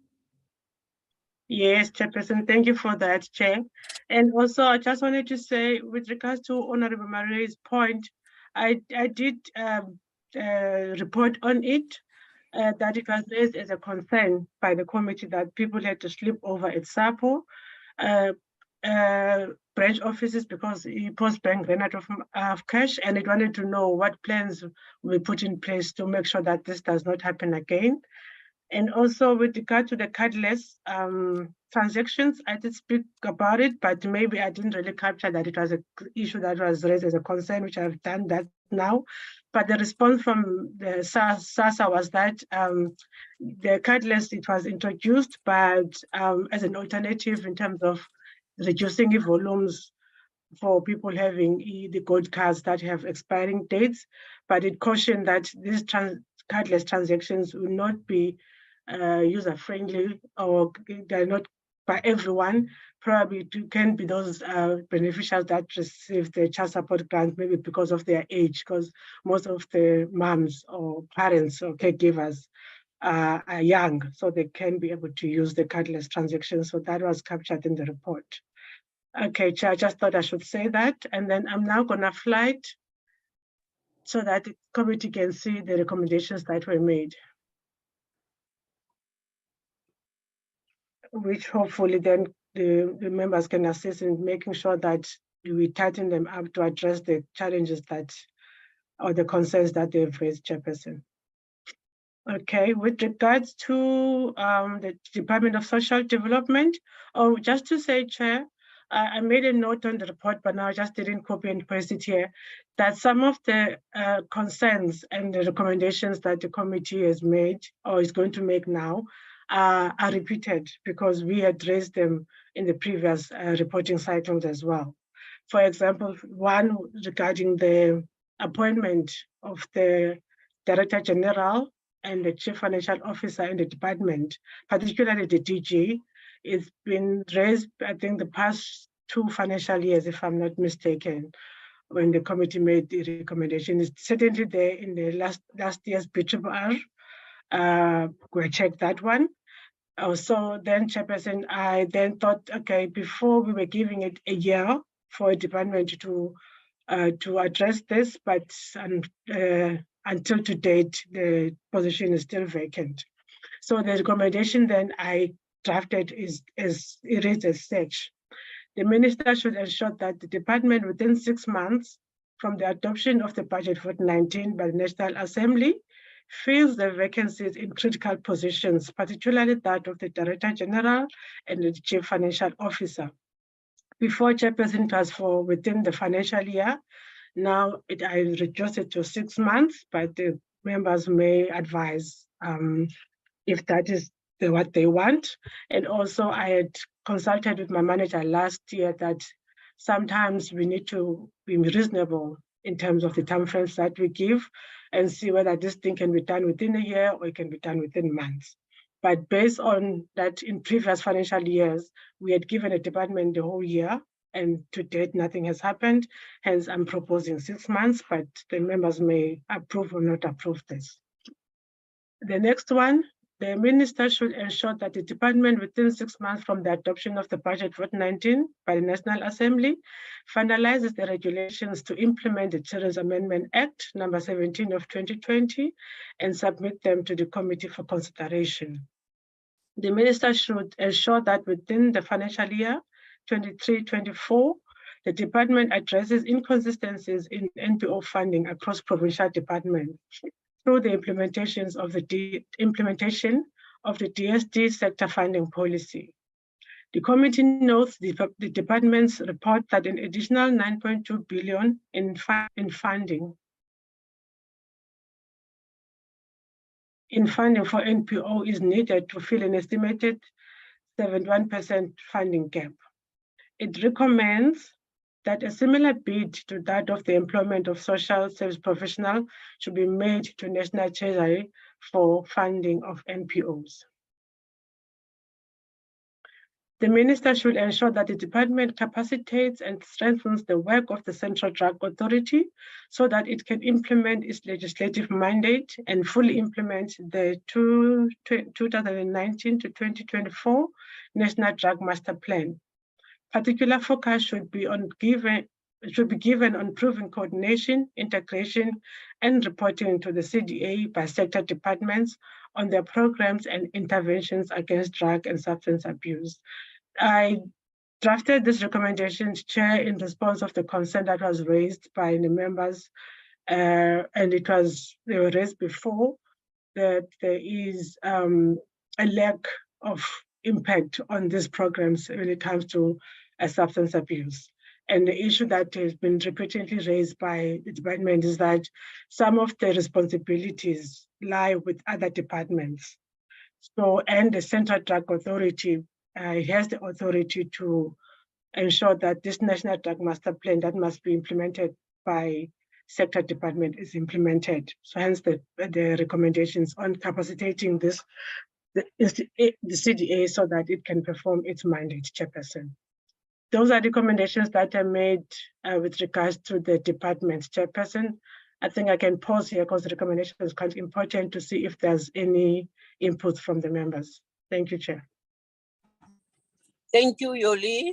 Yes, Chairperson, thank you for that, Chair. And also, I just wanted to say, with regards to Honorable Marie's point, I did report on it, that it was raised as a concern by the committee that people had to sleep over at SAPO branch offices because Post Bank ran out of cash, and it wanted to know what plans we put in place to make sure that this does not happen again. And also with regard to the cardless transactions, I did speak about it, but maybe I didn't really capture that it was an issue that was raised as a concern, which I've done that now. But the response from the SASSA was that the cardless, it was introduced, but as an alternative in terms of reducing the volumes for people having the gold cards that have expiring dates. But it cautioned that these cardless transactions will not be user-friendly, or they're not by everyone. Probably can be those beneficiaries that receive the child support grant, maybe because of their age, because most of the moms or parents or caregivers are young, so they can be able to use the cardless transactions. So that was captured in the report. Okay, Chair, I just thought I should say that. And then I'm now gonna flight so that the committee can see the recommendations that were made, which hopefully then the members can assist in making sure that we tighten them up to address the challenges that, or the concerns that they've raised, Chairperson. Okay, with regards to the Department of Social Development, just to say, Chair, I made a note on the report, but now I just didn't copy and paste it here, that some of the concerns and the recommendations that the committee has made or is going to make now are repeated because we had raised them in the previous reporting cycles as well. For example, one regarding the appointment of the Director General and the Chief Financial Officer in the department, particularly the DG, it's been raised, I think, the past 2 financial years, if I'm not mistaken, when the committee made the recommendation. It's certainly there in the last year's BRRR. Go check that one. So then, Chairperson, I then thought, okay, before we were giving it a year for a department to address this, but until to date, the position is still vacant. So the recommendation then I drafted is it reads as such. The minister should ensure that the department within 6 months from the adoption of the budget for 2019 by the National Assembly fills the vacancies in critical positions, particularly that of the Director General and the Chief Financial Officer. Before, Chairperson, it was for within the financial year. Now I reduced it to 6 months, but the members may advise if that is what they want. And also I had consulted with my manager last year that sometimes we need to be reasonable in terms of the timeframes that we give and see whether this thing can be done within a year or it can be done within months. But based on that, in previous financial years, we had given a department the whole year, and to date, nothing has happened. Hence, I'm proposing 6 months, but the members may approve or not approve this. The next one, the minister should ensure that the department within 6 months from the adoption of the budget for 2019 by the National Assembly finalizes the regulations to implement the Children's Amendment Act number 17 of 2020 and submit them to the committee for consideration. The minister should ensure that within the financial year 23-24, the department addresses inconsistencies in NPO funding across provincial departments through the implementation of the DSD sector funding policy. The committee notes the department's report that an additional 9.2 billion in funding for NPO is needed to fill an estimated 71% funding gap. It recommends that a similar bid to that of the employment of social service professional should be made to National Treasury for funding of NPOs. The minister should ensure that the department capacitates and strengthens the work of the Central Drug Authority so that it can implement its legislative mandate and fully implement the 2019 to 2024 National Drug Master Plan. Particular focus should be given on proven coordination, integration, and reporting to the CDA by sector departments on their programs and interventions against drug and substance abuse. I drafted this recommendation, Chair, in response of the concern that was raised by the members, and they were raised before, that there is a lack of impact on these programs when it comes to substance abuse. And the issue that has been repeatedly raised by the department is that some of the responsibilities lie with other departments. So, and the Central Drug Authority has the authority to ensure that this National Drug Master Plan that must be implemented by sector department is implemented. So hence the recommendations on capacitating this, the CDA so that it can perform its mandate, Chairperson. Those are recommendations that are made with regards to the department, Chairperson. I think I can pause here because the recommendation is quite important to see if there's any input from the members. Thank you, Chair. Thank you, Yoli.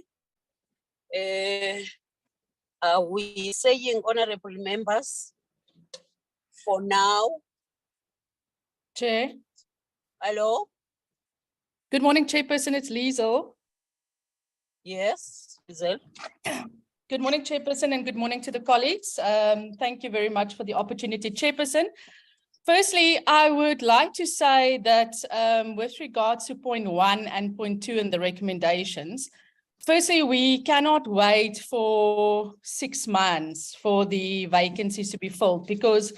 Are we saying honorable members for now? Chair. Hello? Good morning, Chairperson. It's Liesl. Yes, Liesl. Good morning, Chairperson, and good morning to the colleagues. Thank you very much for the opportunity, Chairperson. Firstly, I would like to say that with regards to point 1 and point 2 in the recommendations, firstly, we cannot wait for 6 months for the vacancies to be filled because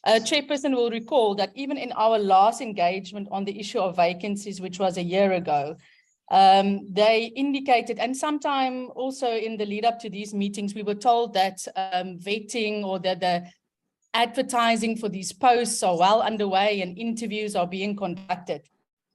Chairperson will recall that even in our last engagement on the issue of vacancies, which was a year ago, they indicated, and sometime also in the lead up to these meetings, we were told that vetting or the advertising for these posts are well underway and interviews are being conducted.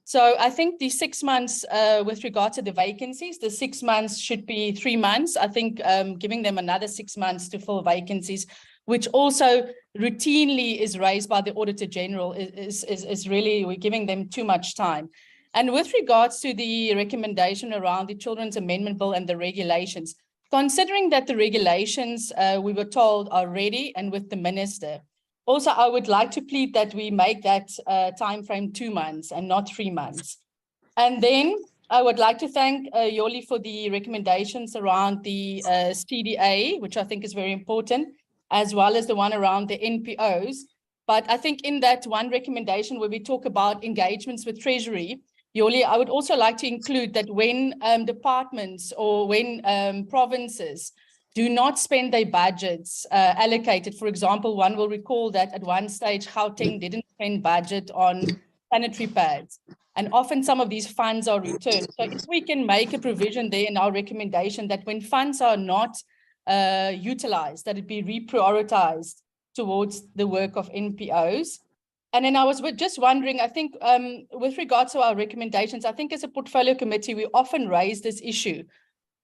So I think the 6 months with regard to the vacancies, the 6 months should be 3 months. I think giving them another 6 months to fill vacancies, which also routinely is raised by the Auditor General, is really, we're giving them too much time. And with regards to the recommendation around the Children's Amendment Bill and the regulations, considering that the regulations, we were told, are ready and with the minister, also, I would like to plead that we make that time frame 2 months and not 3 months. And then I would like to thank Yoli for the recommendations around the CDA, which I think is very important, as well as the one around the NPOs. But I think in that one recommendation where we talk about engagements with Treasury, Yoli, I would also like to include that when departments or when provinces do not spend their budgets allocated, for example, one will recall that at one stage, Gauteng didn't spend budget on sanitary pads. And often some of these funds are returned. So if we can make a provision there in our recommendation that when funds are not utilized, that it be reprioritized towards the work of NPOs. And then I was just wondering, I think with regards to our recommendations, I think as a portfolio committee, we often raise this issue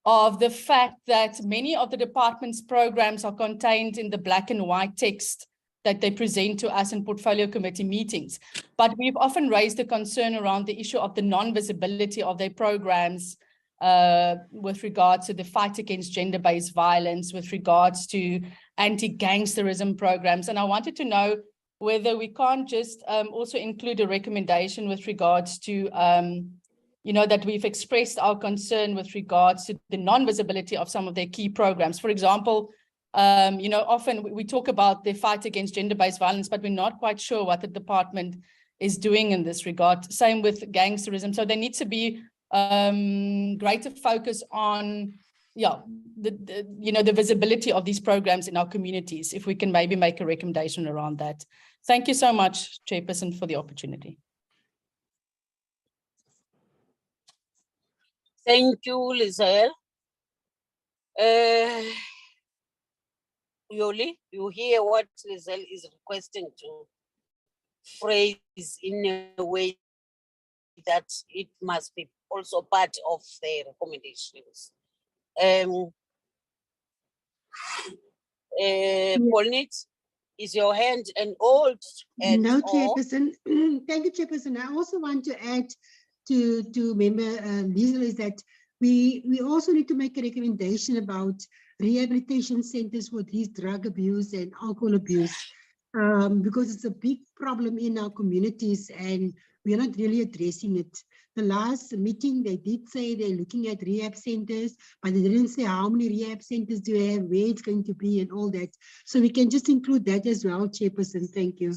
of the fact that many of the department's programs are contained in the black and white text that they present to us in portfolio committee meetings. But we've often raised the concern around the issue of the non-visibility of their programs with regards to the fight against gender-based violence, with regards to anti-gangsterism programs. And I wanted to know whether we can't just also include a recommendation with regards to that we've expressed our concern with regards to the non-visibility of some of their key programs. For example, often we talk about the fight against gender-based violence, but we're not quite sure what the department is doing in this regard. Same with gangsterism. So there needs to be greater focus on, the visibility of these programs in our communities, if we can maybe make a recommendation around that. Thank you so much, Chairperson, for the opportunity. Thank you, Lizelle. Yoli, you hear what Lizelle is requesting to phrase in a way that it must be also part of the recommendations. Polnit, is your hand and old? No, Chairperson. Thank you, Chairperson. I also want to add to member Liesl is that we also need to make a recommendation about rehabilitation centers for these drug abuse and alcohol abuse, because it's a big problem in our communities and we are not really addressing it. The last meeting, they did say they're looking at rehab centers, but they didn't say how many rehab centers do we have, where it's going to be and all that. So we can just include that as well, Chairperson. Thank you.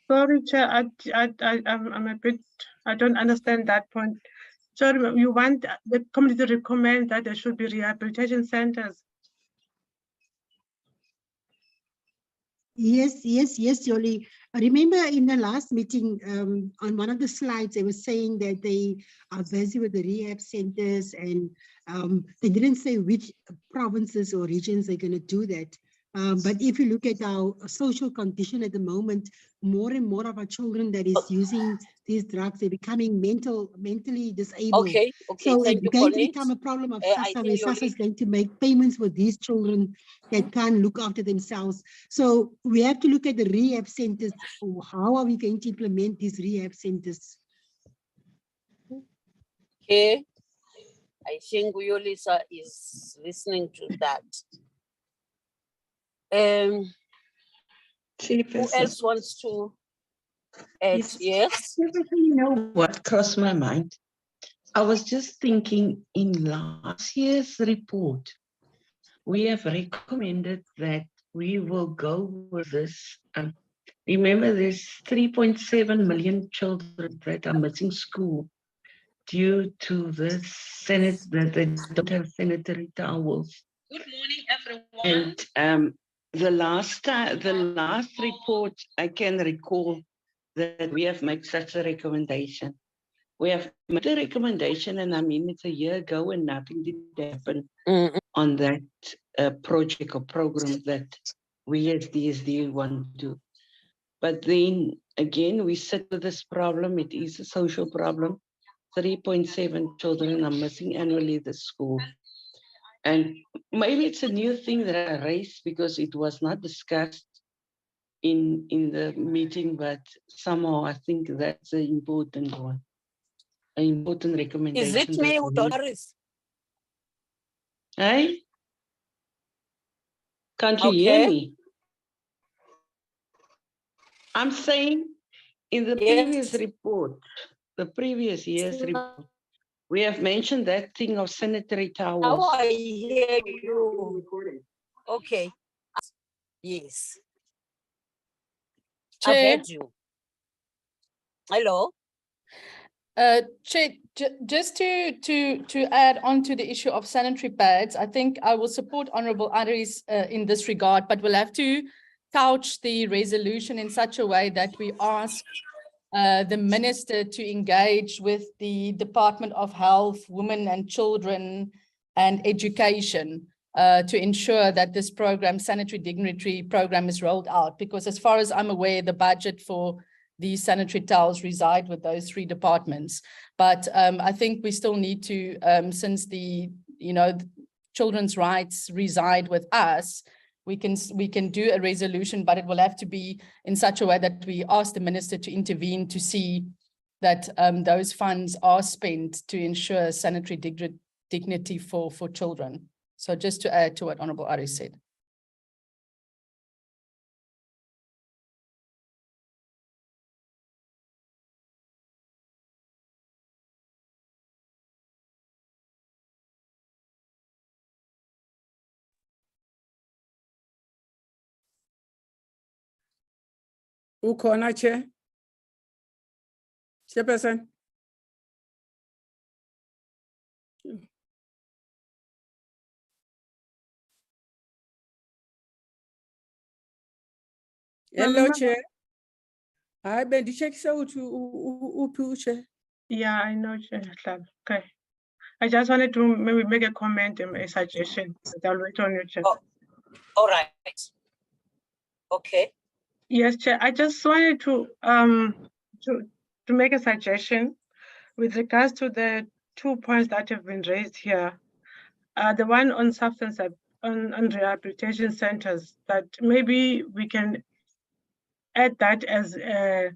Sorry, Chair, I'm a bit, I don't understand that point. Sorry, you want the committee to recommend that there should be rehabilitation centers? Yes, Yoli. Remember in the last meeting, on one of the slides, they were saying that they are busy with the rehab centers and they didn't say which provinces or regions they're going to do that. But if you look at our social condition at the moment, more and more of our children that is using these drugs, they're becoming mentally disabled. Okay, So thank it's you, going to Polnit. become a problem of I SASSA, think where you're SASSA is going to make payments for these children that can't look after themselves. So we have to look at the rehab centers. How are we going to implement these rehab centers? Okay, I think Yolisa is listening to that. Who else wants to add? Yes. You know what crossed my mind? I was just thinking in last year's report, we have recommended that we will go with this. Remember, there's 3.7 million children that are missing school due to this that they don't have sanitary towels. Good morning, everyone. And the last report I can recall that we have made such a recommendation. We have made a recommendation, and I mean it's a year ago and nothing did happen on that project or program that we as DSD want to. But then again, we sit with this problem. It is a social problem. 3.7 children are missing annually at the school. And maybe it's a new thing that I raised because it was not discussed in the meeting, but somehow I think that's an important one, an important recommendation. Is it me, Doris? Hey? Can't you hear Okay. me? I'm saying in the Yes. previous report, the previous year's report, we have mentioned that thing of sanitary Now towels. I hear you. Okay. Yes. I've Chair, heard you. Hello? Chair, just to add on to the issue of sanitary pads, I think I will support Honorable Aris in this regard, but we'll have to couch the resolution in such a way that we ask the minister to engage with the Department of Health, Women and Children and Education to ensure that this program, Sanitary Dignity Program, is rolled out. Because as far as I'm aware, the budget for these sanitary towels reside with those 3 departments. But I think we still need to, since the children's rights reside with us, we can do a resolution, but it will have to be in such a way that we ask the minister to intervene to see that those funds are spent to ensure sanitary dignity for children. So just to add to what Honorable Aris said. Ukhona, Chair? Chairperson? Hello, Chair. Hi, Ben. Check out Chair. Yeah, I know, Chair. Okay. I just wanted to maybe make a comment and a suggestion. I'll wait on you, Chair. Oh, all right. Okay. Yes, Chair. I just wanted to make a suggestion with regards to the 2 points that have been raised here. The one on substance on rehabilitation centers, that maybe we can add that as a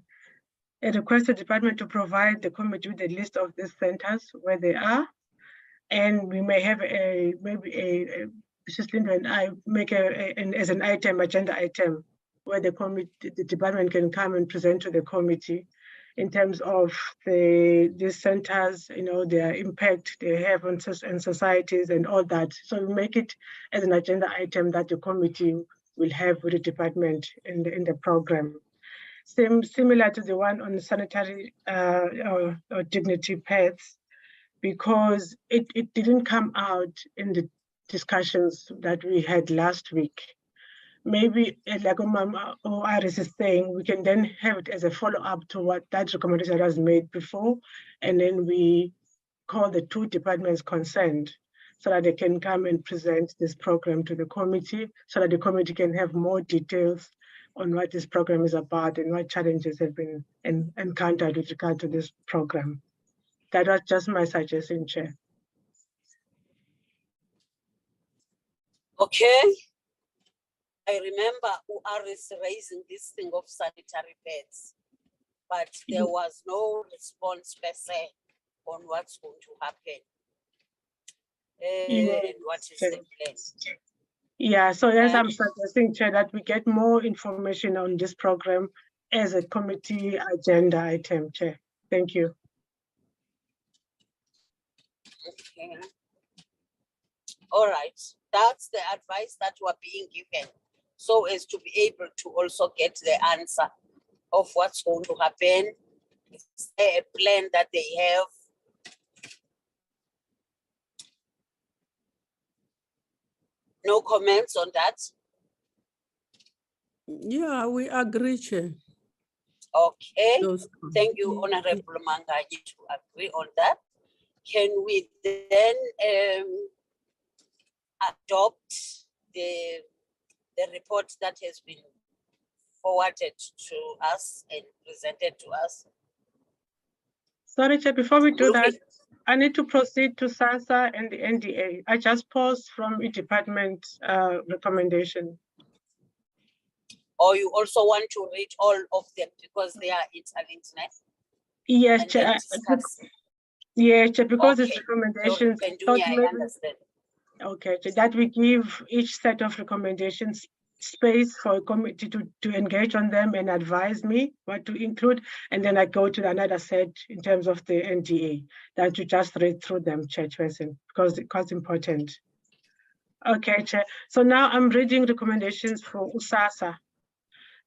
request to the department to provide the committee with a list of these centers where they are, and we may have Mrs. Lindo and I make as an item, agenda item, where the department can come and present to the committee in terms of these centers, their impact they have on societies and all that. So we make it as an agenda item that the committee will have with the department in the program. Similar to the one on sanitary or dignity pads, because it didn't come out in the discussions that we had last week. Maybe, like Aris is saying, we can then have it as a follow-up to what that recommendation was made before, and then we call the 2 departments concerned so that they can come and present this program to the committee, so that the committee can have more details on what this program is about and what challenges have been encountered with regard to this program. That was just my suggestion, Chair. Okay. I remember Aris raising this thing of sanitary pads, but there was no response per se on what's going to happen. And what is the plan? Yeah, so yes, I'm suggesting, Chair, that we get more information on this program as a committee agenda item, Chair. Thank you. Okay. All right, that's the advice that we're being given, so as to be able to also get the answer of what's going to happen. Is there a plan that they have? No comments on that? Yeah, we agree, Chair. Okay, thank you, Honorable Manganyi, to agree on that. Can we then adopt the report that has been forwarded to us and presented to us? Sorry, Chair, before we do that, I need to proceed to SASSA and the NDA. I just paused from each department recommendation. Or you also want to read all of them because they are interlinked, right? Yes, And then Chair, discuss. yes, Chair, because it's Okay. recommendations. Can do thought me, I maybe- understand. Okay, Chair, that we give each set of recommendations space for a committee to engage on them and advise me what to include, and then I go to another set in terms of the NDA, that you just read through them, Chairperson, because it's quite important. Okay, Chair. So now I'm reading recommendations for USASA.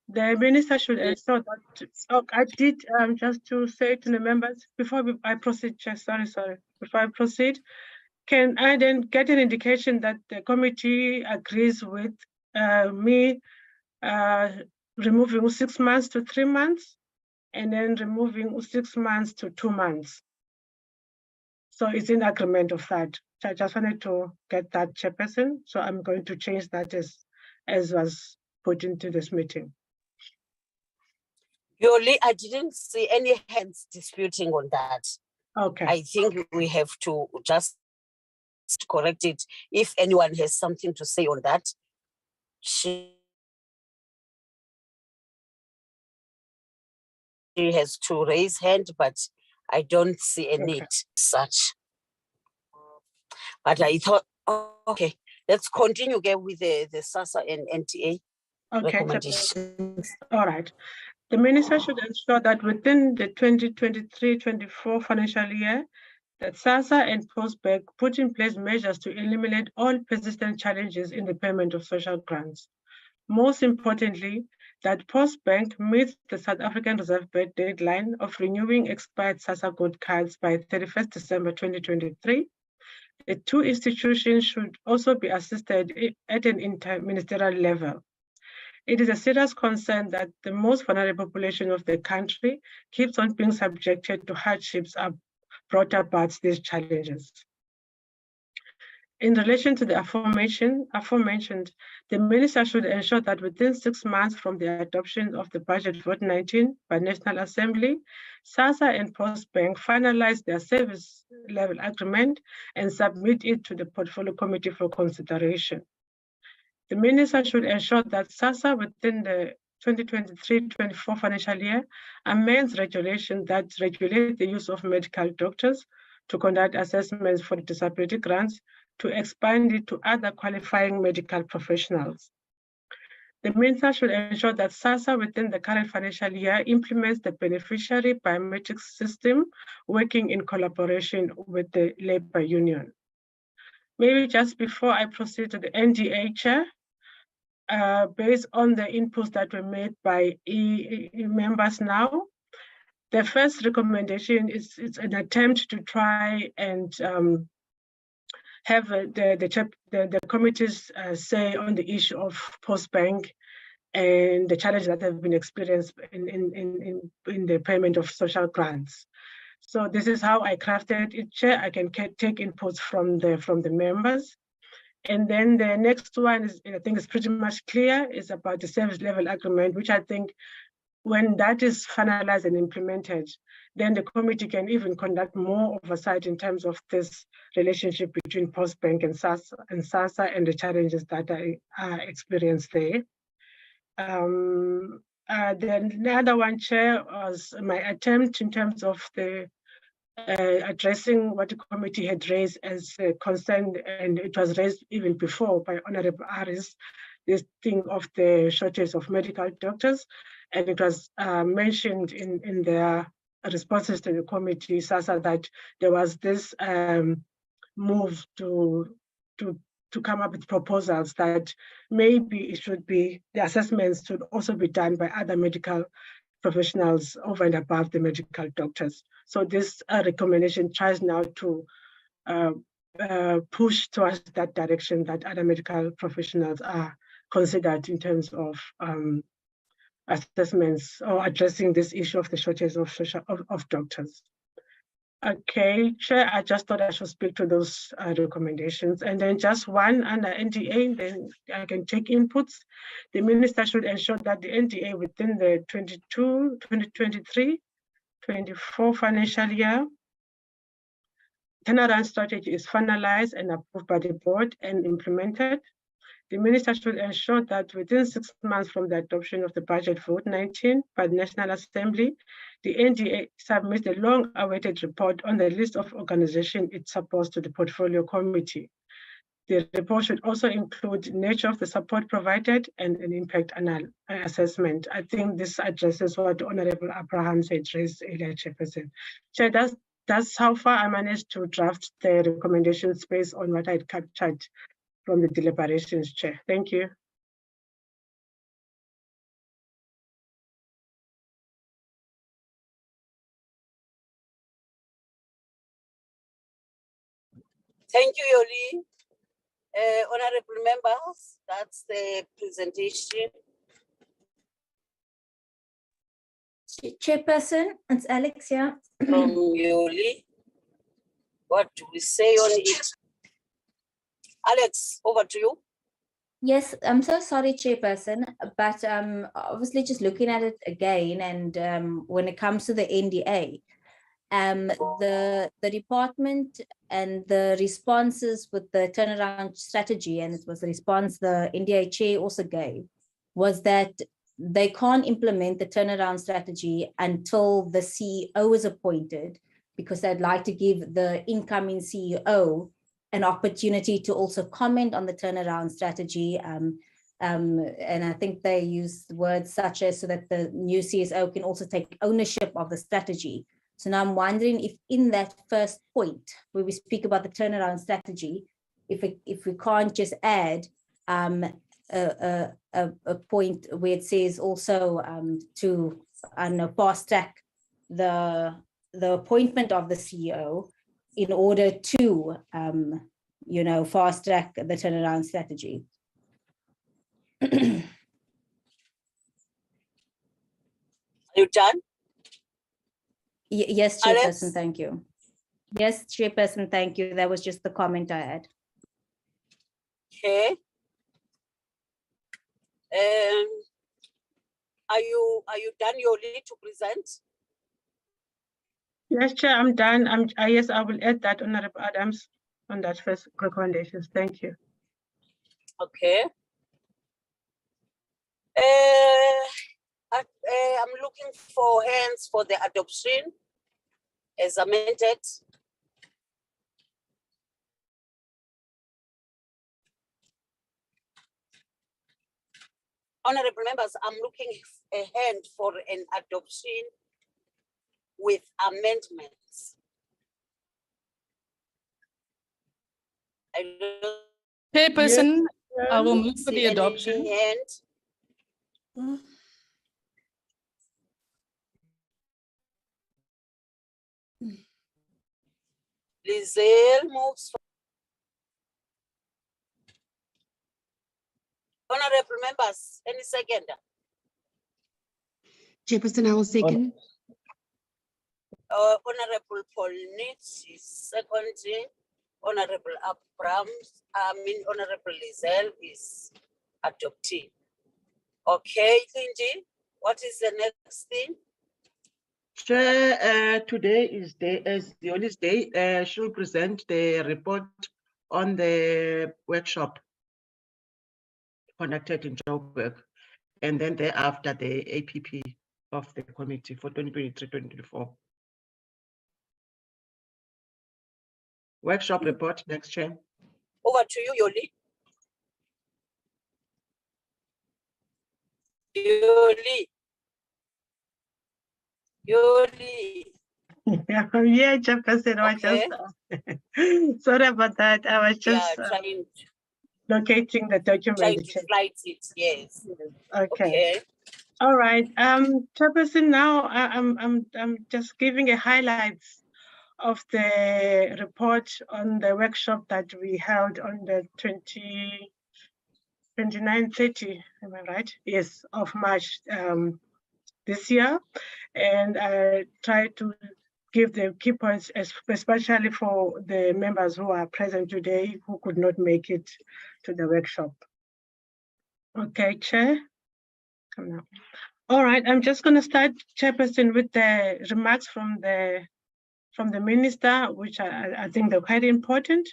The minister should ensure that, I did just to say to the members, before I proceed, Chair, sorry, before I proceed, can I then get an indication that the committee agrees with me removing 6 months to 3 months and then removing 6 months to 2 months? So it's in agreement of that. So I just wanted to get that, Chairperson. So I'm going to change that as was put into this meeting. Yoli, I didn't see any hands disputing on that. Okay. I think we have to just correct it. If anyone has something to say on that, she has to raise hand, but I don't see a need such. But I thought, okay, let's continue again with the SASSA and NTA recommendations. All right. The minister should ensure that within the 2023-24 financial year, that SASSA and Postbank put in place measures to eliminate all persistent challenges in the payment of social grants. Most importantly, that Postbank meets the South African Reserve Bank deadline of renewing expired SASSA gold cards by 31st December 2023. The two institutions should also be assisted at an interministerial level. It is a serious concern that the most vulnerable population of the country keeps on being subjected to hardships brought about these challenges. In relation to the aforementioned, the minister should ensure that within 6 months from the adoption of the budget vote 19 by National Assembly, SASSA and Postbank finalize their service level agreement and submit it to the Portfolio Committee for consideration. The minister should ensure that SASSA within the 2023-24 financial year amends regulations that regulate the use of medical doctors to conduct assessments for the disability grants to expand it to other qualifying medical professionals. The minister should ensure that SASSA within the current financial year implements the beneficiary biometrics system working in collaboration with the labor union. Maybe just before I proceed to the NDA, Chair, based on the inputs that were made by members now, the first recommendation is an attempt to try and have the committee's say on the issue of Postbank and the challenges that have been experienced in the payment of social grants. So this is how I crafted it, Chair. I can take inputs from the members. And then the next one is, I think, is pretty much clear, is about the service level agreement, which I think when that is finalized and implemented, then the committee can even conduct more oversight in terms of this relationship between Postbank and SASSA and the challenges that are experienced there. Then the other one, Chair, was my attempt in terms of the addressing what the committee had raised as a concern, and it was raised even before by Honorable Harris, this thing of the shortage of medical doctors, and it was mentioned in their responses to the committee, SASSA, that there was this move to come up with proposals that maybe it should be, the assessments should also be done by other medical professionals over and above the medical doctors. So this recommendation tries now to push towards that direction, that other medical professionals are considered in terms of assessments or addressing this issue of the shortage of doctors. Okay, Chair, I just thought I should speak to those recommendations. And then just one under NDA, then I can take inputs. The minister should ensure that the NDA within the 2023-24 financial year turnaround strategy is finalized and approved by the board and implemented. The minister should ensure that within 6 months from the adoption of the budget vote 19 by the National Assembly, the NDA submits the long-awaited report on the list of organizations it supports to the portfolio committee. The report should also include nature of the support provided and an impact assessment. I think this addresses what Honorable Abraham said raised earlier, Chairperson. Chair, that's how far I managed to draft the recommendations based on what I had captured from the deliberations, Chair. Thank you. Thank you, Yoli. Honorable members, that's the presentation. Chairperson, it's Alex here. From Yoli. What do we say on it? Alex, over to you. Yes, I'm so sorry, Chairperson, but obviously just looking at it again, and when it comes to the NDA, the department and the responses with the turnaround strategy, and it was the response the NDA chair also gave, was that they can't implement the turnaround strategy until the CEO is appointed, because they'd like to give the incoming CEO an opportunity to also comment on the turnaround strategy. And I think they used words such as so that the new CSO can also take ownership of the strategy. So now I'm wondering if in that first point where we speak about the turnaround strategy, if we can't just add a point where it says also to fast track the appointment of the CEO in order to fast track the turnaround strategy. Are you done? Yes, Alex? Chairperson, thank you. Yes, Chairperson, thank you. That was just the comment I had. Okay. Are you done, Yoli, to present? Yes, Chair, I'm done. Yes, I will add that, Honorable Adams, on that first recommendations. Thank you. Okay. I'm looking for hands for the adoption as amended. Honorable members, I'm looking a hand for an adoption with amendments. Chairperson, I will move for see the any adoption. hand. Lizelle moves. Honorable members, any second? Chairperson, I will second. Honorable Paul Nitz is seconding. Honorable Abrams, Honorable Lizelle is adopting. Okay, Lindy, what is the next thing? Chair, today is the only day. She'll present the report on the workshop conducted in Joburg, and then thereafter the APP of the committee for 2023-2024. Workshop report next, Chair. Over to you, Yoli. Yoli. Yeah, Chairperson, I was just sorry about that. I was just trying locating the document. Trying to write it, yes. Okay. All right. Chairperson, now I'm just giving a highlights of the report on the workshop that we held on the 29-30, am I right? Yes, of March this year. And I try to give the key points, especially for the members who are present today who could not make it to the workshop. Okay, Chair. Come now. All right, I'm just going to start, Chairperson, with the remarks from the from the minister, which I think they're quite important.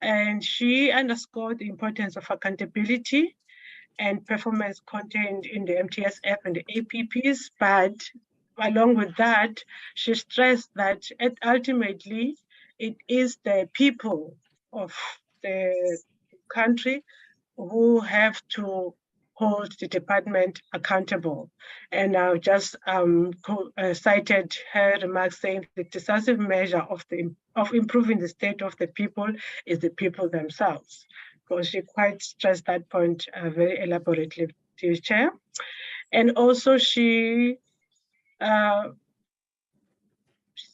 And she underscored the importance of accountability and performance contained in the MTS app and the APPs. But along with that, she stressed that ultimately it is the people of the country who have to hold the department accountable. And I just cited her remarks saying the decisive measure of improving the state of the people is the people themselves. Because she quite stressed that point very elaborately, to Chair. And also she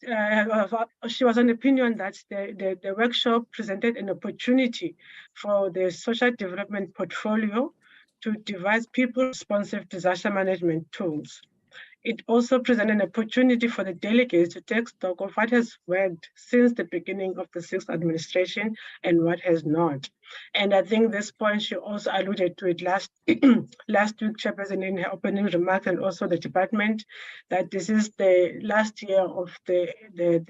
was an opinion that the workshop presented an opportunity for the social development portfolio to devise people-responsive disaster management tools. It also presented an opportunity for the delegates to take stock of what has worked since the beginning of the sixth administration and what has not. And I think this point she also alluded to it last week, Chairperson, in her opening remarks, and also the department, that this is the last year of the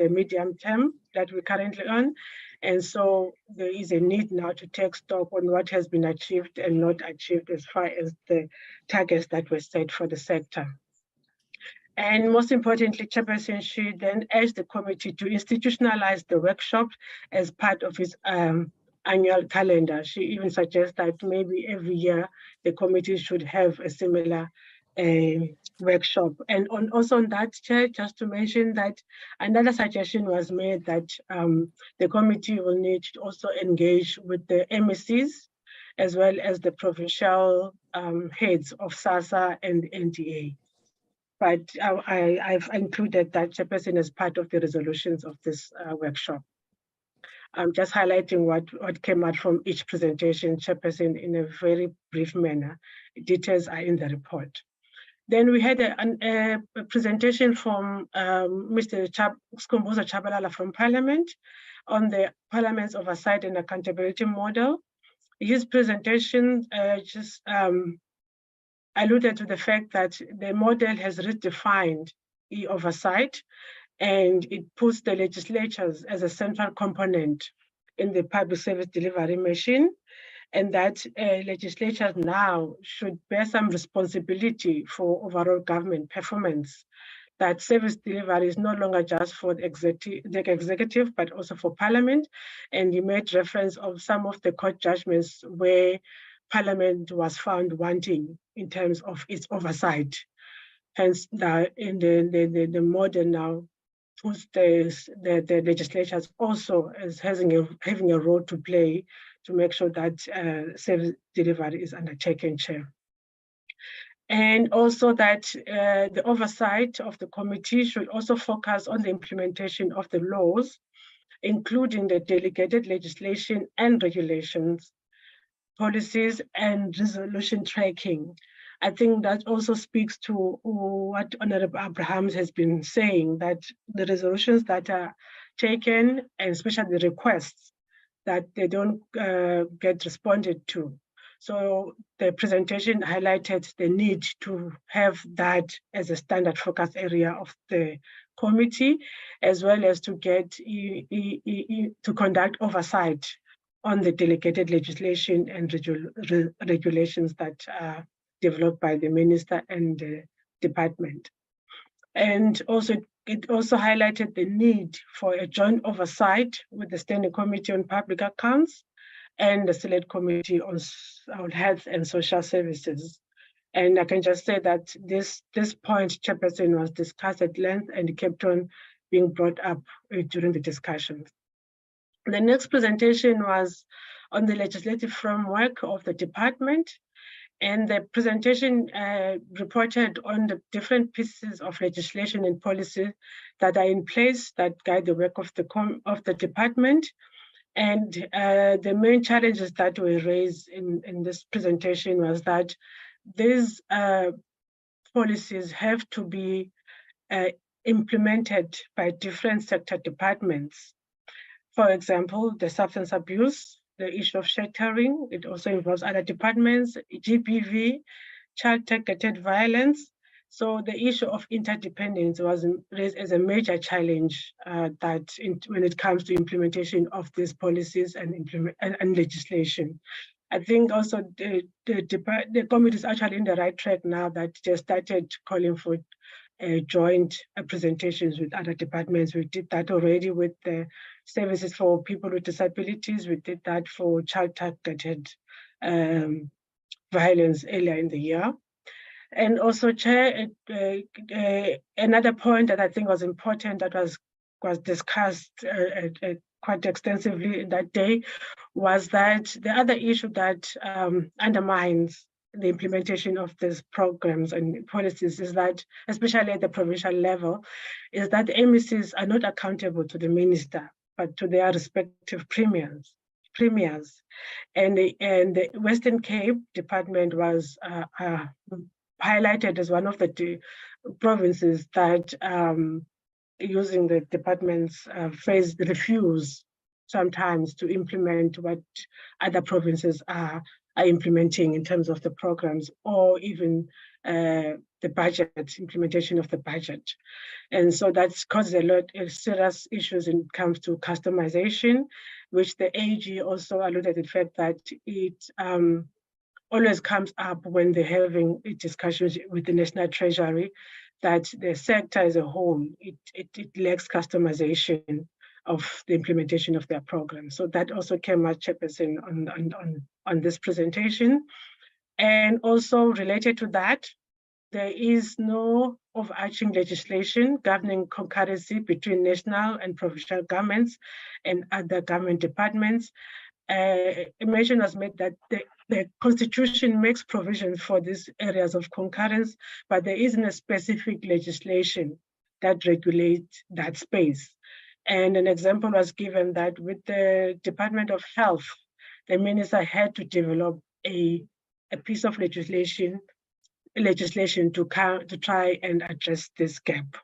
medium term that we're currently on. And so there is a need now to take stock on what has been achieved and not achieved as far as the targets that were set for the sector. And most importantly, Chairperson, she then urged the committee to institutionalize the workshop as part of its annual calendar. She even suggests that maybe every year the committee should have a similar workshop. And also on that, Chair, just to mention that another suggestion was made that the committee will need to also engage with the MECs as well as the provincial heads of SASSA and NDA. But I've included that, Chairperson, as part of the resolutions of this workshop. I'm just highlighting what came out from each presentation, Chairperson, in a very brief manner. Details are in the report. Then we had a presentation from Mr. Skhumbuzo Tshabalala from Parliament on the Parliament's oversight and accountability model. His presentation just alluded to the fact that the model has redefined e-oversight, and it puts the legislatures as a central component in the public service delivery machine, and that legislatures now should bear some responsibility for overall government performance. That service delivery is no longer just for the executive, but also for Parliament. And he made reference of some of the court judgments where Parliament was found wanting in terms of its oversight. Hence, in the model now puts the legislatures also as having a role to play to make sure that service delivery is undertaken, Chair. And also that the oversight of the committee should also focus on the implementation of the laws, including the delegated legislation and regulations, policies, and resolution tracking. I think that also speaks to what Honorable Abrahams has been saying, that the resolutions that are taken, and especially the requests, that they don't get responded to. So the presentation highlighted the need to have that as a standard focus area of the committee, as well as to get to conduct oversight on the delegated legislation and regulations that are developed by the minister and the department. And also, it also highlighted the need for a joint oversight with the Standing Committee on Public Accounts and the Select Committee on Health and Social Services. And I can just say that this point, Chairperson, was discussed at length and kept on being brought up during the discussions. The next presentation was on the legislative framework of the department. And the presentation reported on the different pieces of legislation and policy that are in place that guide the work of the department. And the main challenges that were raised in this presentation was that these policies have to be implemented by different sector departments. For example, the substance abuse, the issue of sheltering, it also involves other departments, GBV, child targeted violence, So the issue of interdependence was raised as a major challenge when it comes to implementation of these policies and legislation. I think also the committee is actually in the right track now that they started calling for joint presentations with other departments. We did that already with the services for people with disabilities. We did that for child-targeted violence earlier in the year. And also, Chair, another point that I think was important that was discussed quite extensively that day was that the other issue that undermines the implementation of these programs and policies is that, especially at the provincial level, is that the MECs are not accountable to the minister, but to their respective premiers. And the Western Cape Department was highlighted as one of the provinces that, using the department's phrase, refuse sometimes to implement what other provinces are implementing in terms of the programs, or even the budget, implementation of the budget. And so that's caused a lot of serious issues when it comes to customization, which the AG also alluded to the fact that it always comes up when they're having discussions with the National Treasury, that the sector as a whole, it lacks customization of the implementation of their program. So that also came as Chairperson on this presentation. And also related to that, there is no overarching legislation governing concurrency between national and provincial governments and other government departments. A mention was made that the Constitution makes provision for these areas of concurrence, but there isn't a specific legislation that regulates that space. And an example was given that with the Department of Health, the minister had to develop a piece of legislation to try and address this gap.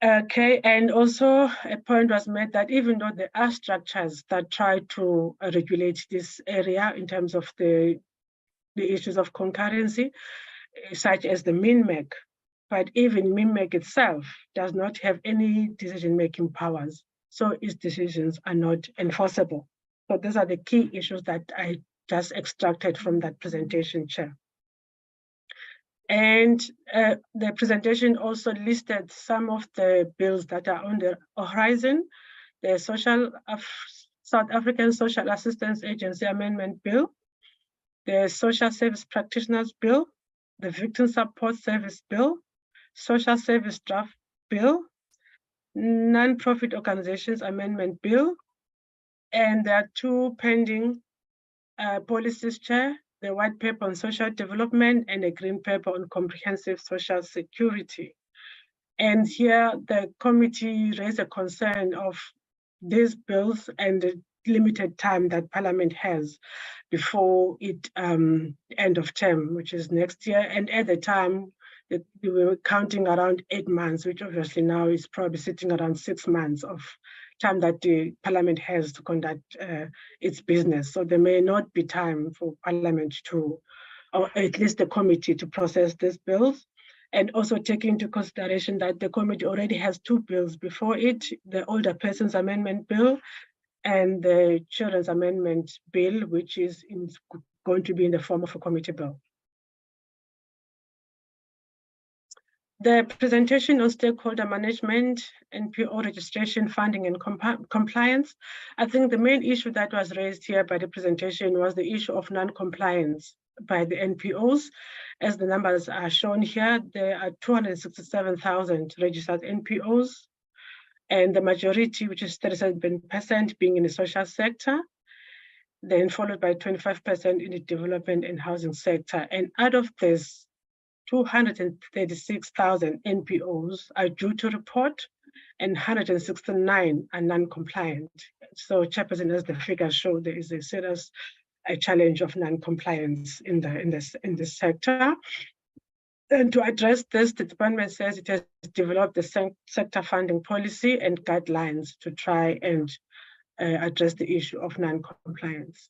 Okay, and also a point was made that even though there are structures that try to regulate this area in terms of the issues of concurrency, such as the MINMEC, but even MINMEC itself does not have any decision-making powers, so its decisions are not enforceable. So these are the key issues that I just extracted from that presentation, Chair. And the presentation also listed some of the bills that are on the horizon: the South African Social Assistance Agency Amendment Bill, the Social Service Practitioners Bill, the Victim Support Service Bill, Social Service Draft Bill, Non-Profit Organizations Amendment Bill, and there are two pending policies, Chair: the White Paper on Social Development and a Green Paper on Comprehensive Social Security. And here the committee raised a concern of these bills and the limited time that Parliament has before it end of term, which is next year. And at the time, we were counting around 8 months, which obviously now is probably sitting around 6 months of time that the Parliament has to conduct its business. So there may not be time for Parliament to, or at least the committee, to process these bills. And also take into consideration that the committee already has 2 bills before it: the Older Persons Amendment Bill and the Children's Amendment Bill, which is going to be in the form of a committee bill. The presentation on stakeholder management, NPO registration, funding, and compliance. I think the main issue that was raised here by the presentation was the issue of non-compliance by the NPOs. As the numbers are shown here, there are 267,000 registered NPOs, and the majority, which is 37%, being in the social sector, then followed by 25% in the development and housing sector. And out of this, 236,000 NPOs are due to report, and 169 are non-compliant. So, Chairperson, as the figures show, there is a serious challenge of non-compliance in this sector. And to address this, the department says it has developed the sector funding policy and guidelines to try and address the issue of non-compliance.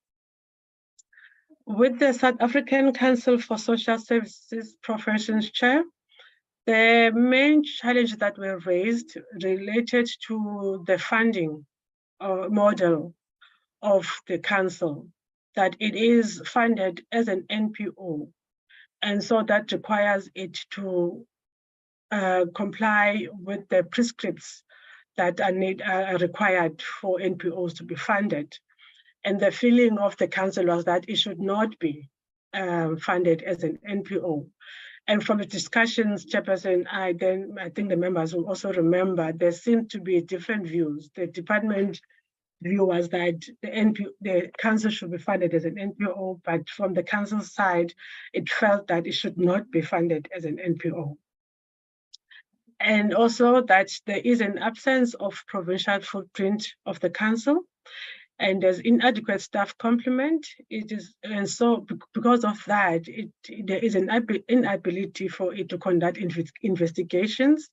With the South African Council for Social Services Professions Chair, the main challenges that were raised related to the funding model of the council, that it is funded as an NPO. And so that requires it to comply with the prescripts that are required for NPOs to be funded. And the feeling of the council was that it should not be funded as an NPO. And from the discussions, Chairperson, I think the members will also remember, there seemed to be different views. The department view was that the council should be funded as an NPO, but from the council side, it felt that it should not be funded as an NPO. And also that there is an absence of provincial footprint of the council, and there's inadequate staff complement. And so because of that, there is an inability for it to conduct investigations.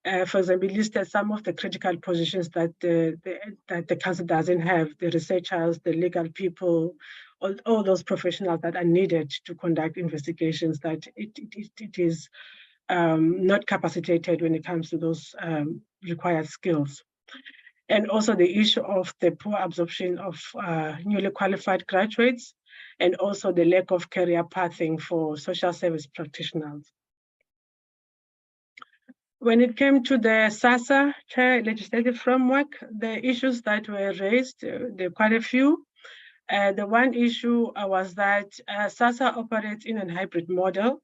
For example, listed some of the critical positions that the council doesn't have: the researchers, the legal people, all those professionals that are needed to conduct investigations. That it is not capacitated when it comes to those required skills. And also the issue of the poor absorption of newly qualified graduates, and also the lack of career pathing for social service practitioners. When it came to the SASSA legislative framework, the issues that were raised, there are quite a few. The one issue was that SASSA operates in a hybrid model,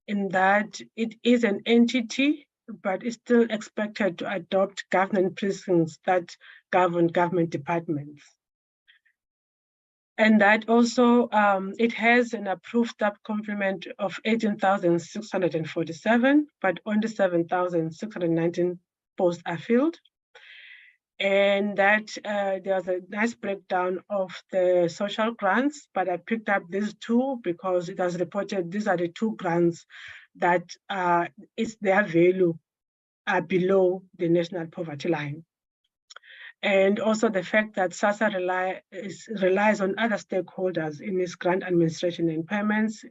in that it is an entity, but it's still expected to adopt governance principles that govern government departments. And that also, it has an approved staff complement of 18,647, but only 7,619 posts are filled. And that there's a nice breakdown of the social grants, but I picked up these two because it was reported these are the two grants that is their value are below the national poverty line. And also the fact that SASSA relies on other stakeholders in its grant administration and payments,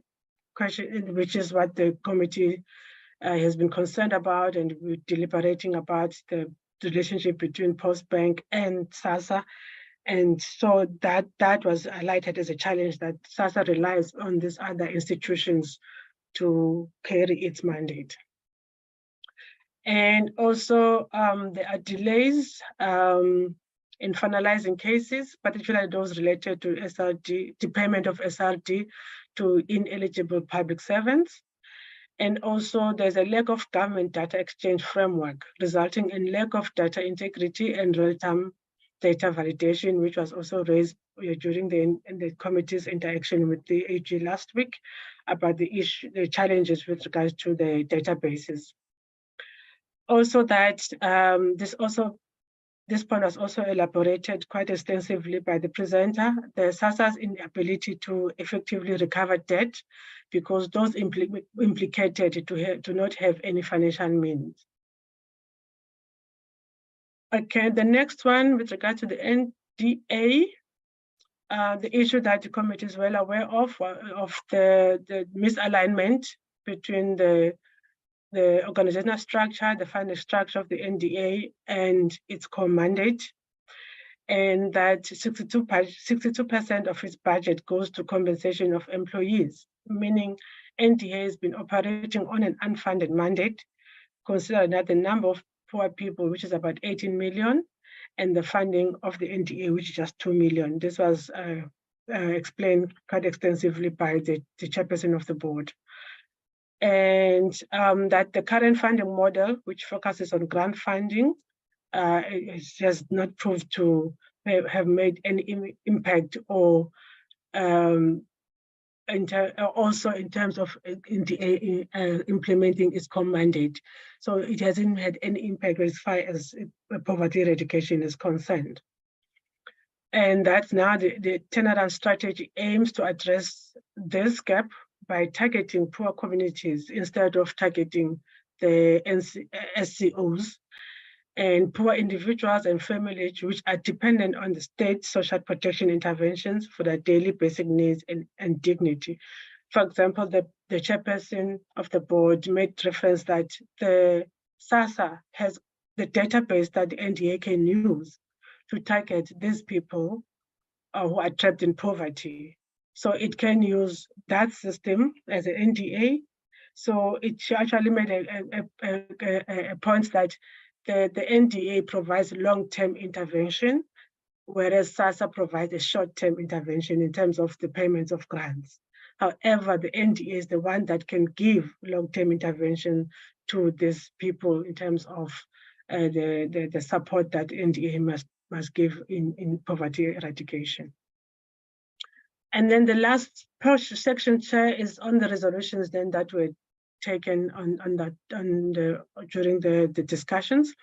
which is what the committee has been concerned about, and we're deliberating about the relationship between Postbank and SASSA. And so that was highlighted as a challenge, that SASSA relies on these other institutions to carry its mandate. And also there are delays in finalizing cases, particularly those related to SRD, the payment of SRD to ineligible public servants. And also there's a lack of government data exchange framework, resulting in lack of data integrity and real-time data validation, which was also raised during the committee's interaction with the AG last week about the challenges with regards to the databases. Also that this point was also elaborated quite extensively by the presenter, the SASSA's inability to effectively recover debt because those implicated to not have any financial means. Okay, the next one with regard to the NDA, the issue that the committee is well aware of the misalignment between the organizational structure, the funding structure of the NDA and its core mandate, and that 62% of its budget goes to compensation of employees, meaning NDA has been operating on an unfunded mandate, considering that the number of poor people, which is about 18 million, and the funding of the NDA, which is just 2 million. This was explained quite extensively by the chairperson of the board. And that the current funding model, which focuses on grant funding, has not proved to have made any impact, or also in terms of implementing its core mandate. So it hasn't had any impact as far as poverty eradication is concerned. And that's now the turnaround strategy aims to address this gap by targeting poor communities instead of targeting the SCOs. and poor individuals and families which are dependent on the state social protection interventions for their daily basic needs and dignity. For example, the chairperson of the board made reference that the SASSA has the database that the NDA can use to target these people who are trapped in poverty. So it can use that system as an NDA. So it actually made a point that the NDA provides long-term intervention, whereas SASSA provides a short-term intervention in terms of the payments of grants. However, the NDA is the one that can give long-term intervention to these people in terms of the support that NDA must give in poverty eradication. And then the last section, Chair, is on the resolutions then that were taken during the discussions,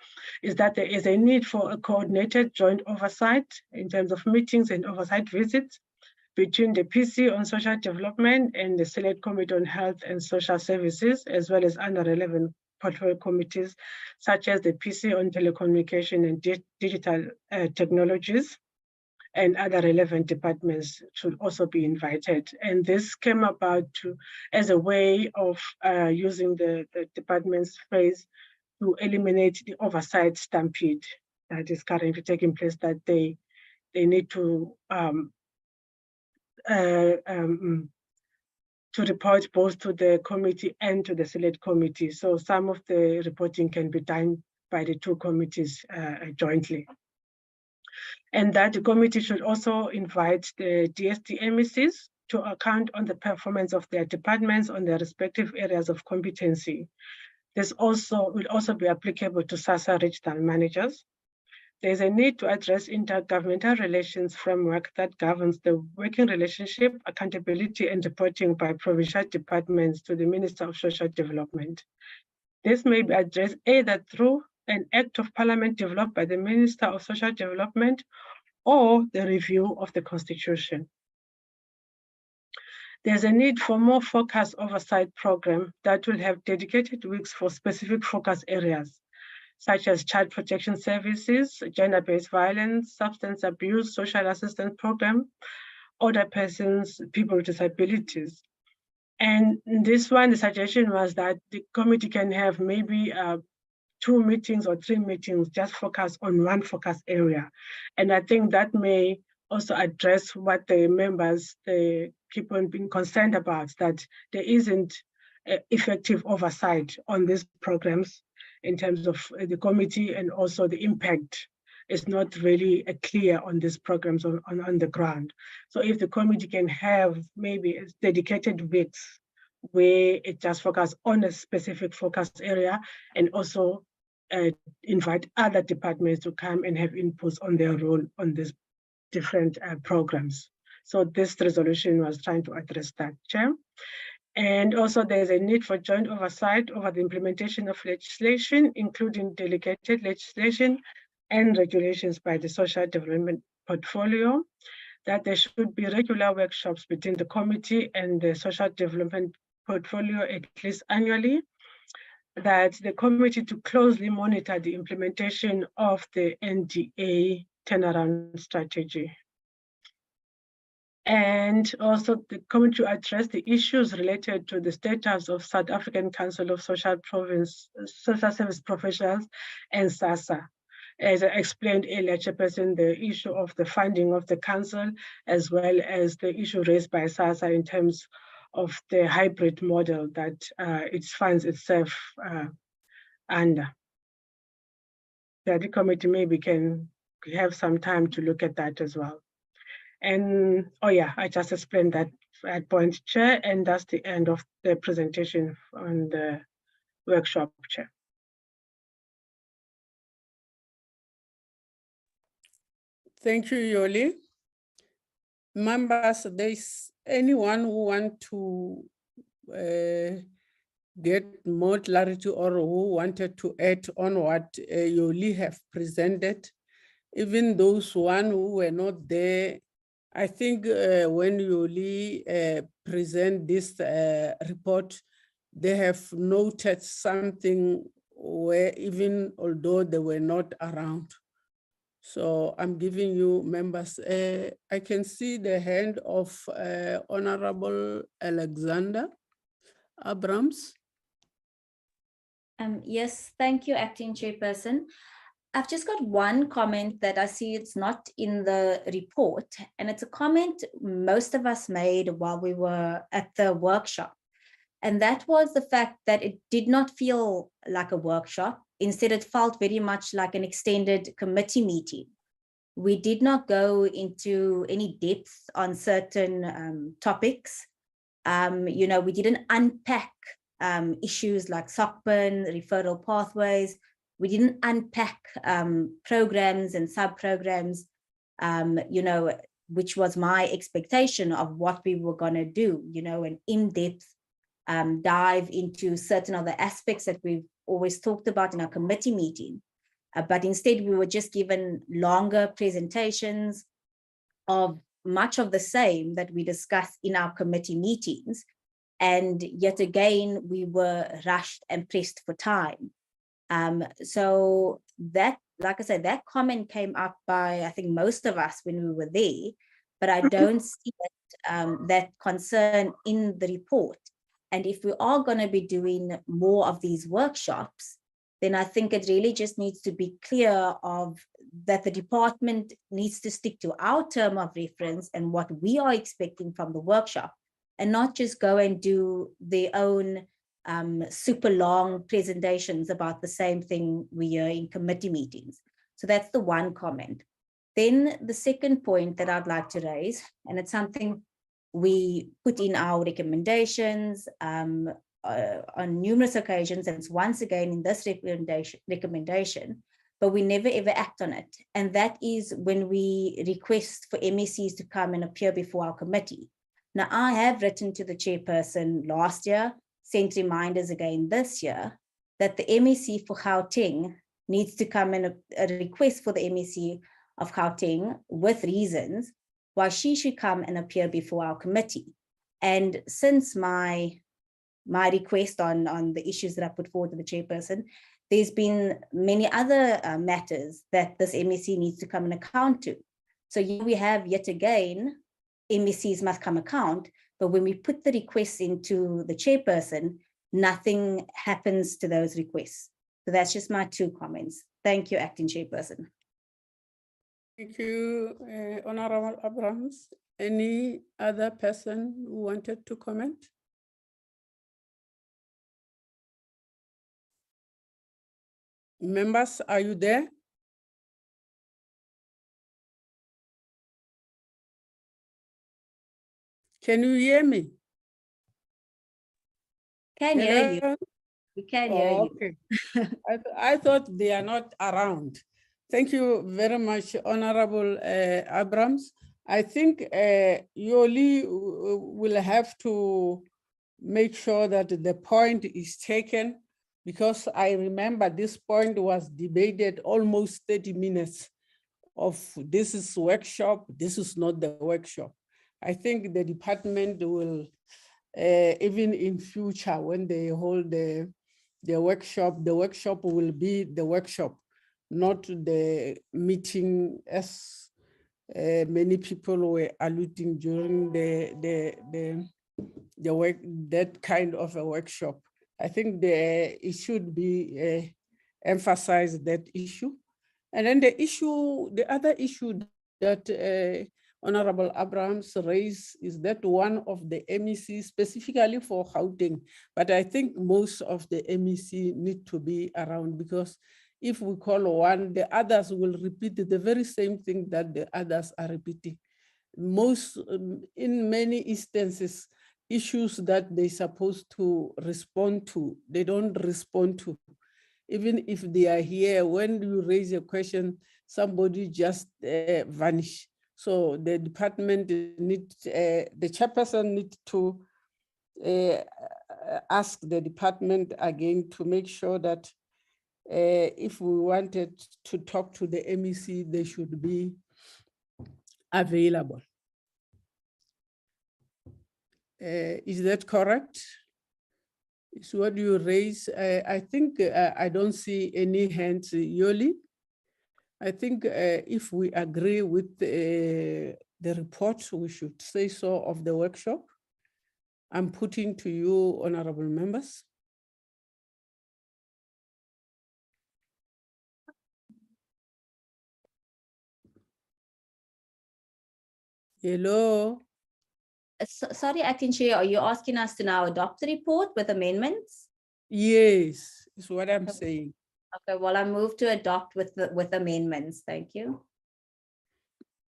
is that there is a need for a coordinated joint oversight in terms of meetings and oversight visits between the PC on social development and the Select Committee on Health and Social Services, as well as under relevant portfolio committees, such as the PC on telecommunication and digital technologies, and other relevant departments should also be invited. And this came about as a way of using the department's phrase to eliminate the oversight stampede that is currently taking place, that they need to report both to the committee and to the Select Committee. So some of the reporting can be done by the two committees jointly. And that the committee should also invite the DST MECs to account on the performance of their departments on their respective areas of competency. This will also be applicable to SASSA regional managers. There's a need to address intergovernmental relations framework that governs the working relationship, accountability, and reporting by provincial departments to the Minister of Social Development. This may be addressed either through an act of parliament developed by the Minister of Social Development or the review of the Constitution. There's a need for more focused oversight program that will have dedicated weeks for specific focus areas, such as child protection services, gender-based violence, substance abuse, social assistance program, older persons, people with disabilities. And this one, the suggestion was that the committee can have maybe 2 meetings or 3 meetings, just focus on one focus area. And I think that may also address what the members keep on being concerned about, that there isn't effective oversight on these programs in terms of the committee, and also the impact is not really clear on these programs on the ground. So if the committee can have maybe dedicated weeks where it just focuses on a specific focus area, and also invite other departments to come and have inputs on their role on these different programs. So this resolution was trying to address that, Chair. And also there's a need for joint oversight over the implementation of legislation, including delegated legislation and regulations by the social development portfolio, that there should be regular workshops between the committee and the social development portfolio at least annually, that the committee to closely monitor the implementation of the NDA turnaround strategy. And also the committee to address the issues related to the status of South African Council of Social Service Professionals and SASSA. As I explained earlier, Chairperson, the issue of the funding of the council, as well as the issue raised by SASSA in terms of the hybrid model that it funds itself under. The committee maybe can have some time to look at that as well. And, oh yeah, I just explained that at point, Chair, and that's the end of the presentation on the workshop, Chair. Thank you, Yoli. Members, there's anyone who want to get more clarity or who wanted to add on what Yoli have presented, even those one who were not there. I think when Yoli present this report, they have noted something were, even although they were not around. So I'm giving you members. I can see the hand of Honorable Alexander Abrams. Yes, thank you, Acting Chairperson. I've just got one comment that I see it's not in the report, and it's a comment most of us made while we were at the workshop. And that was the fact that it did not feel like a workshop. Instead, it felt very much like an extended committee meeting. We did not go into any depth on certain topics. You know, we didn't unpack issues like SOCPIN, referral pathways. We didn't unpack programs and sub-programs, you know, which was my expectation of what we were going to do, you know, an in-depth dive into certain other aspects that we've always talked about in our committee meeting. But instead, we were just given longer presentations of much of the same that we discussed in our committee meetings. And yet again, we were rushed and pressed for time. So that, like I said, that comment came up by, I think, most of us when we were there, but I don't see that concern in the report. And if we are going to be doing more of these workshops, then I think it really just needs to be clear of that the department needs to stick to our term of reference and what we are expecting from the workshop, and not just go and do their own super long presentations about the same thing we hear in committee meetings. So that's the one comment. Then the second point that I'd like to raise, and it's something we put in our recommendations on numerous occasions, and it's once again in this recommendation, but we never ever act on it. And that is when we request for MECs to come and appear before our committee. Now, I have written to the chairperson last year, sent reminders again this year, that the MEC for Gauteng needs to come in a request for the MEC of Gauteng with reasons why she should come and appear before our committee. And since my request on the issues that I put forward to the chairperson, there's been many other matters that this MEC needs to come and account to. So here we have yet again, MECs must come account, but when we put the requests into the chairperson, nothing happens to those requests. So that's just my two comments. Thank you, Acting Chairperson. Thank you, Honorable Abrams. Any other person who wanted to comment? Members, are you there? Can you hear me? Can hear you. We can hear you. Okay. I thought they are not around. Thank you very much, Honorable Abrams. I think Yoli will have to make sure that the point is taken, because I remember this point was debated almost 30 minutes of this is workshop, this is not the workshop. I think the department will, even in future, when they hold the workshop will be the workshop, not the meeting as many people were alluding during the work, that kind of a workshop. I think it should be emphasized, that issue. And then the other issue that Honorable Abrams raised is that one of the MEC specifically for Gauteng, but I think most of the MEC need to be around, because if we call one, the others will repeat the very same thing that the others are repeating. In many instances, issues that they're supposed to respond to, they don't respond to. Even if they are here, when you raise a question, somebody just vanish. So the department the chairperson needs to ask the department again to make sure that if we wanted to talk to the MEC, they should be available. Is that correct? It's what you raise. I think I don't see any hands, Yoli. I think if we agree with the report, we should say so of the workshop. I'm putting to you, honorable members. Hello. Sorry, Acting Chair, are you asking us to now adopt the report with amendments? Yes, is what I'm saying. Okay, well, I move to adopt with amendments. Thank you.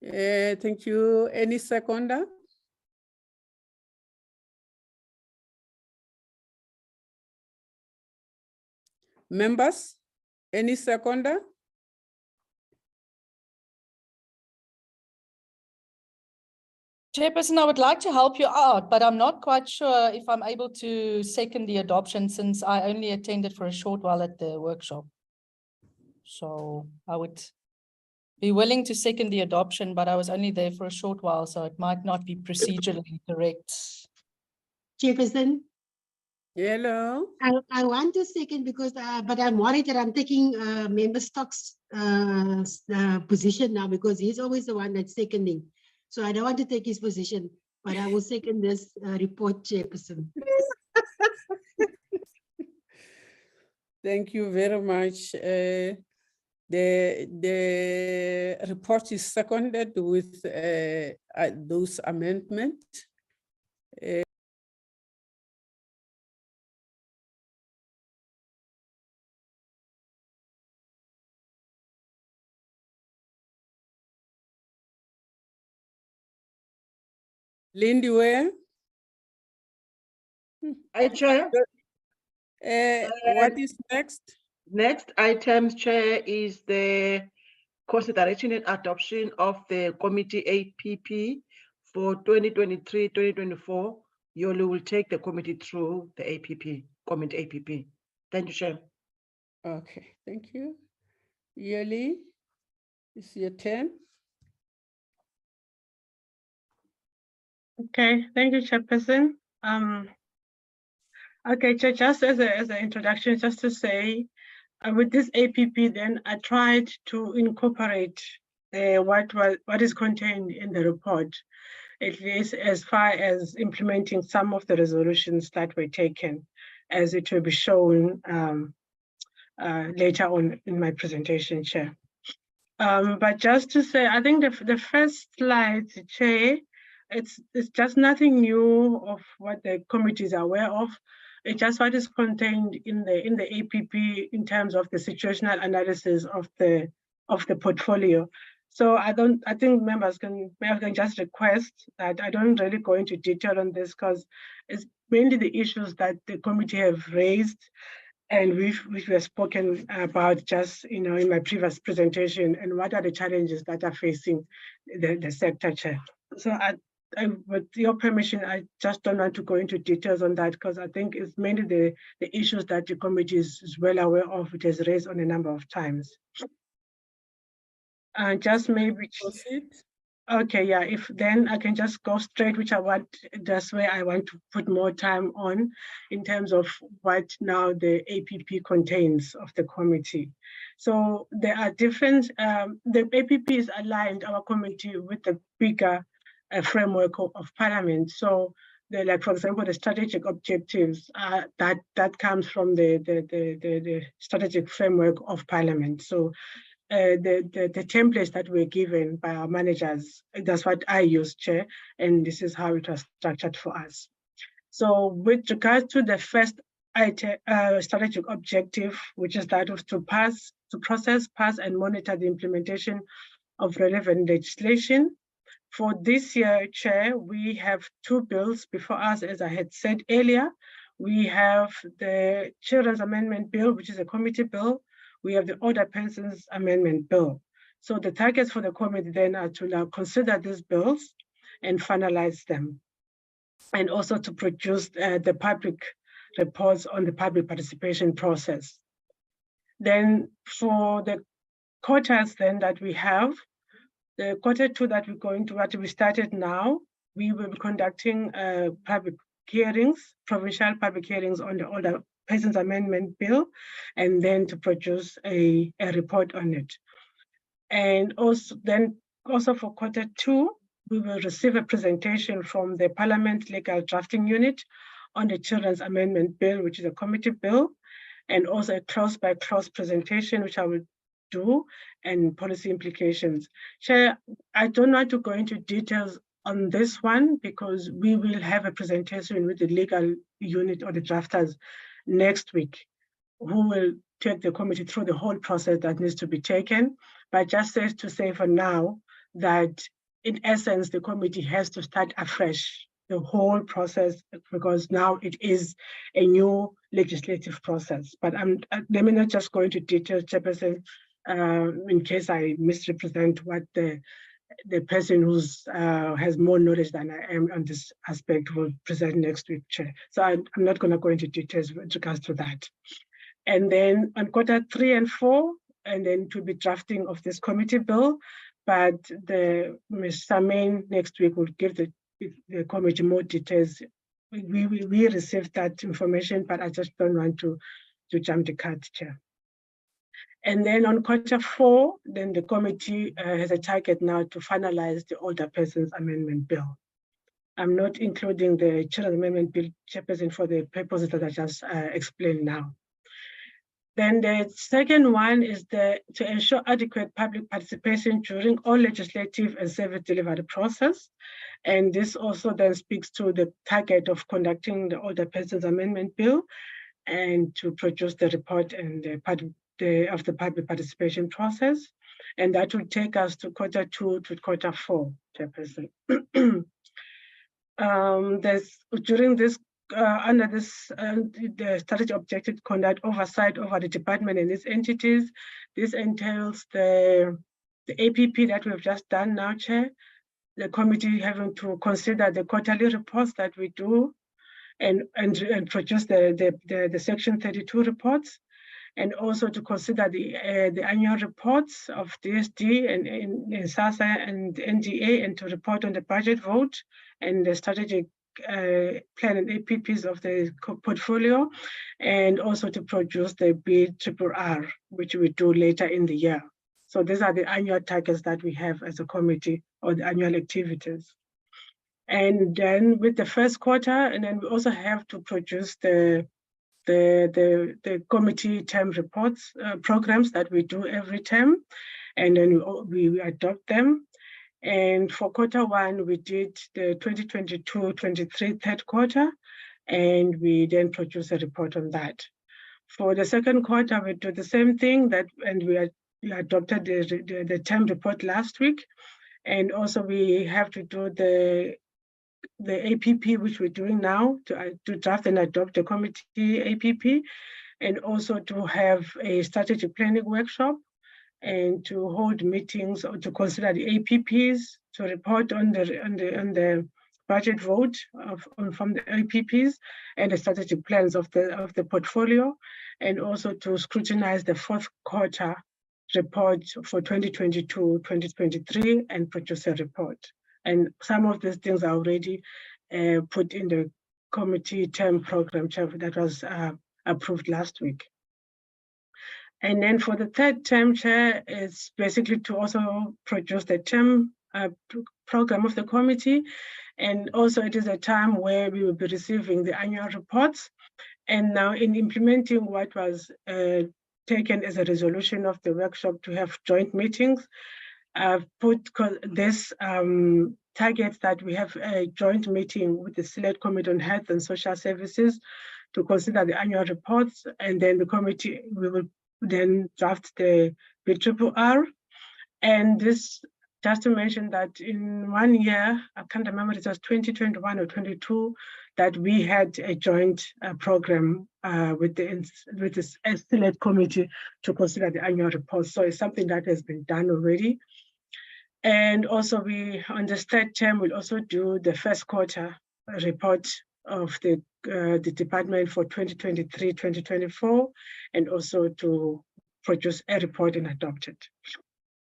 Thank you. Any seconder? Members, any seconder? Chairperson, I would like to help you out, but I'm not quite sure if I'm able to second the adoption since I only attended for a short while at the workshop. So I would be willing to second the adoption, but I was only there for a short while, so it might not be procedurally correct. Chairperson, Hello. I want to second because, but I'm worried that I'm taking Member Stock's position now because he's always the one that's seconding. So I don't want to take his position, but I will second this report, Chairperson. Thank you very much. The report is seconded with those amendments. Lindy, where? I Chair. What is next? Next item, Chair, is the consideration and adoption of the committee APP for 2023-2024. Yoli will take the committee through the APP, committee APP. Thank you, Chair. Okay, thank you. Yoli, it's your turn. Okay, thank you, Chairperson. Okay, just as an introduction, just to say, with this APP, then I tried to incorporate what is contained in the report, at least as far as implementing some of the resolutions that were taken, as it will be shown later on in my presentation, Chair. But just to say, I think the first slide, Chair, it's just nothing new of what the committee is aware of. It's just what is contained in the APP in terms of the situational analysis of the portfolio. So I think members can just request that I don't really go into detail on this because it's mainly the issues that the committee have raised and which were spoken about just in my previous presentation, and what are the challenges that are facing the sector, Chair. So with your permission, I just don't want to go into details on that because I think it's mainly the issues that the committee is well aware of. It has raised on a number of times. And just maybe Proceed. Okay, yeah, if then I can just go straight, that's where I want to put more time on in terms of what now the APP contains of the committee. So there are different, the APP is aligned, our committee, with the bigger framework of Parliament. So like, for example, the strategic objectives that comes from the strategic framework of Parliament. So the templates that were given by our managers, that's what I use, Chair, and this is how it was structured for us. So with regard to the first item, strategic objective, which is that of to process, pass, and monitor the implementation of relevant legislation. For this year, Chair, we have two bills before us, as I had said earlier. We have the Children's Amendment Bill, which is a committee bill. We have the Older Persons Amendment Bill. So the targets for the committee then are to now consider these bills and finalize them, and also to produce the public reports on the public participation process. Then for the quarters then that we have, the quarter two that we're going to, what we started now, we will be conducting public hearings, provincial public hearings on the Older Persons Amendment Bill, and then to produce a report on it. And also for Q2, we will receive a presentation from the Parliament Legal Drafting Unit on the Children's Amendment Bill, which is a committee bill, and also a clause-by-clause presentation, which I will do, and policy implications. Chair, I don't want to go into details on this one because we will have a presentation with the legal unit or the drafters next week, who will take the committee through the whole process that needs to be taken. But just to say for now that in essence, the committee has to start afresh the whole process because now it is a new legislative process. But let me not just go into detail, Chairperson, in case I misrepresent what the person who's has more knowledge than I am on this aspect will present next week, Chair. So I'm not going to go into details with regards to that. And then on Q3 and 4, and then to be drafting of this committee bill, but Ms. Samain next week will give the committee more details. We received that information, but I just don't want to jump the cut, Chair. And then on Q4, then the committee has a target now to finalize the Older Persons Amendment Bill. I'm not including the Children's Amendment Bill, Chairperson, for the purposes that I just explained now. Then the second one is to ensure adequate public participation during all legislative and service delivery process. And this also then speaks to the target of conducting the Older Persons Amendment Bill and to produce the report and of the public participation process. And that will take us to Q2 to Q4, Chairperson. During this under this, the strategy objective conduct oversight over the department and its entities. This entails the APP that we've just done now, Chair. The committee having to consider the quarterly reports that we do and produce the Section 32 reports, and also to consider the annual reports of DSD and SASA and NDA, and to report on the budget vote and the strategic plan and APPs of the portfolio, and also to produce the BRRR, which we do later in the year. So these are the annual targets that we have as a committee, or the annual activities. And then with the first quarter, and then we also have to produce the committee term reports, programs that we do every term, and then we adopt them. And for Q1, we did the 2022-23 third quarter, and we then produce a report on that. For the second quarter, we do the same thing, and we adopted the term report last week. And also we have to do the APP, which we're doing now, to draft and adopt the committee APP, and also to have a strategy planning workshop, and to hold meetings or to consider the APPs, to report on the budget vote from the APPs and the strategic plans of the portfolio, and also to scrutinize the fourth quarter report for 2022-2023 and produce a report. And some of these things are already put in the committee term program, Chair, that was approved last week. And then for the third term, Chair, it's basically to also produce the term program of the committee. And also it is a time where we will be receiving the annual reports. And now in implementing what was taken as a resolution of the workshop to have joint meetings, I've put this target that we have a joint meeting with the Select Committee on Health and Social Services to consider the annual reports. And then the committee, we will then draft the BRRR. And this, just to mention that in 1 year, I can't remember if it was 2021 or 22, that we had a joint program with the Select Committee to consider the annual report. So it's something that has been done already. And also we, on the third term, will also do the first quarter report of the department for 2023-2024, and also to produce a report and adopt it.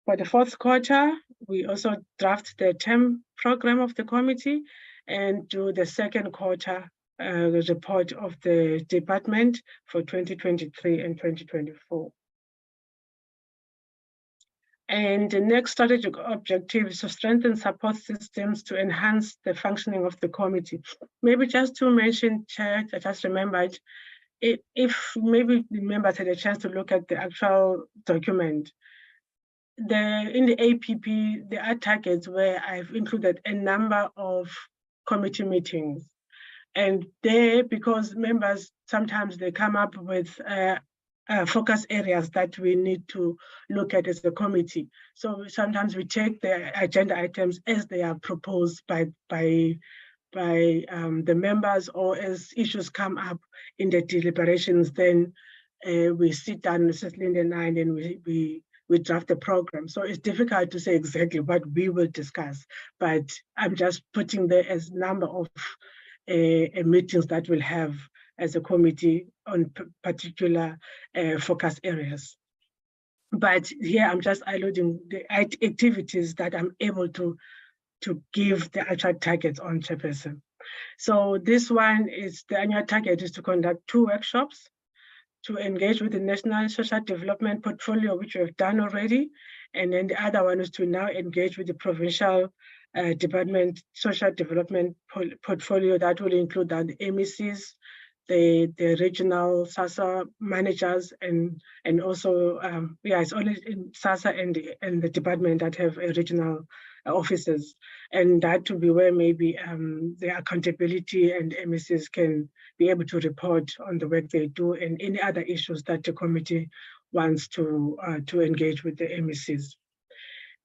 For the fourth quarter, we also draft the term program of the committee and do the second quarter the report of the department for 2023 and 2024. And the next strategic objective is to strengthen support systems to enhance the functioning of the committee. Maybe just to mention, Chair, I just remembered, if maybe the members had a chance to look at the actual document, in the APP, there are targets where I've included a number of committee meetings. And there, because members, sometimes they come up with focus areas that we need to look at as a committee. So sometimes we take the agenda items as they are proposed by the members, or as issues come up in the deliberations, then we sit down, Mrs. Linda and I, and we draft the program. So it's difficult to say exactly what we will discuss, but I'm just putting there as number of meetings that we'll have as a committee on particular focus areas. But here I'm just alluding the activities that I'm able to give the actual targets on, Chairperson. So this one is, the annual target is to conduct 2 workshops, to engage with the National Social Development Portfolio, which we have done already. And then the other one is to now engage with the Provincial Department Social Development Portfolio. That will include the MECs, the regional SASSA managers, and also, it's only in SASSA and the department that have regional offices. And that will be where maybe the accountability and MECs can be able to report on the work they do and any other issues that the committee wants to engage with the MECs.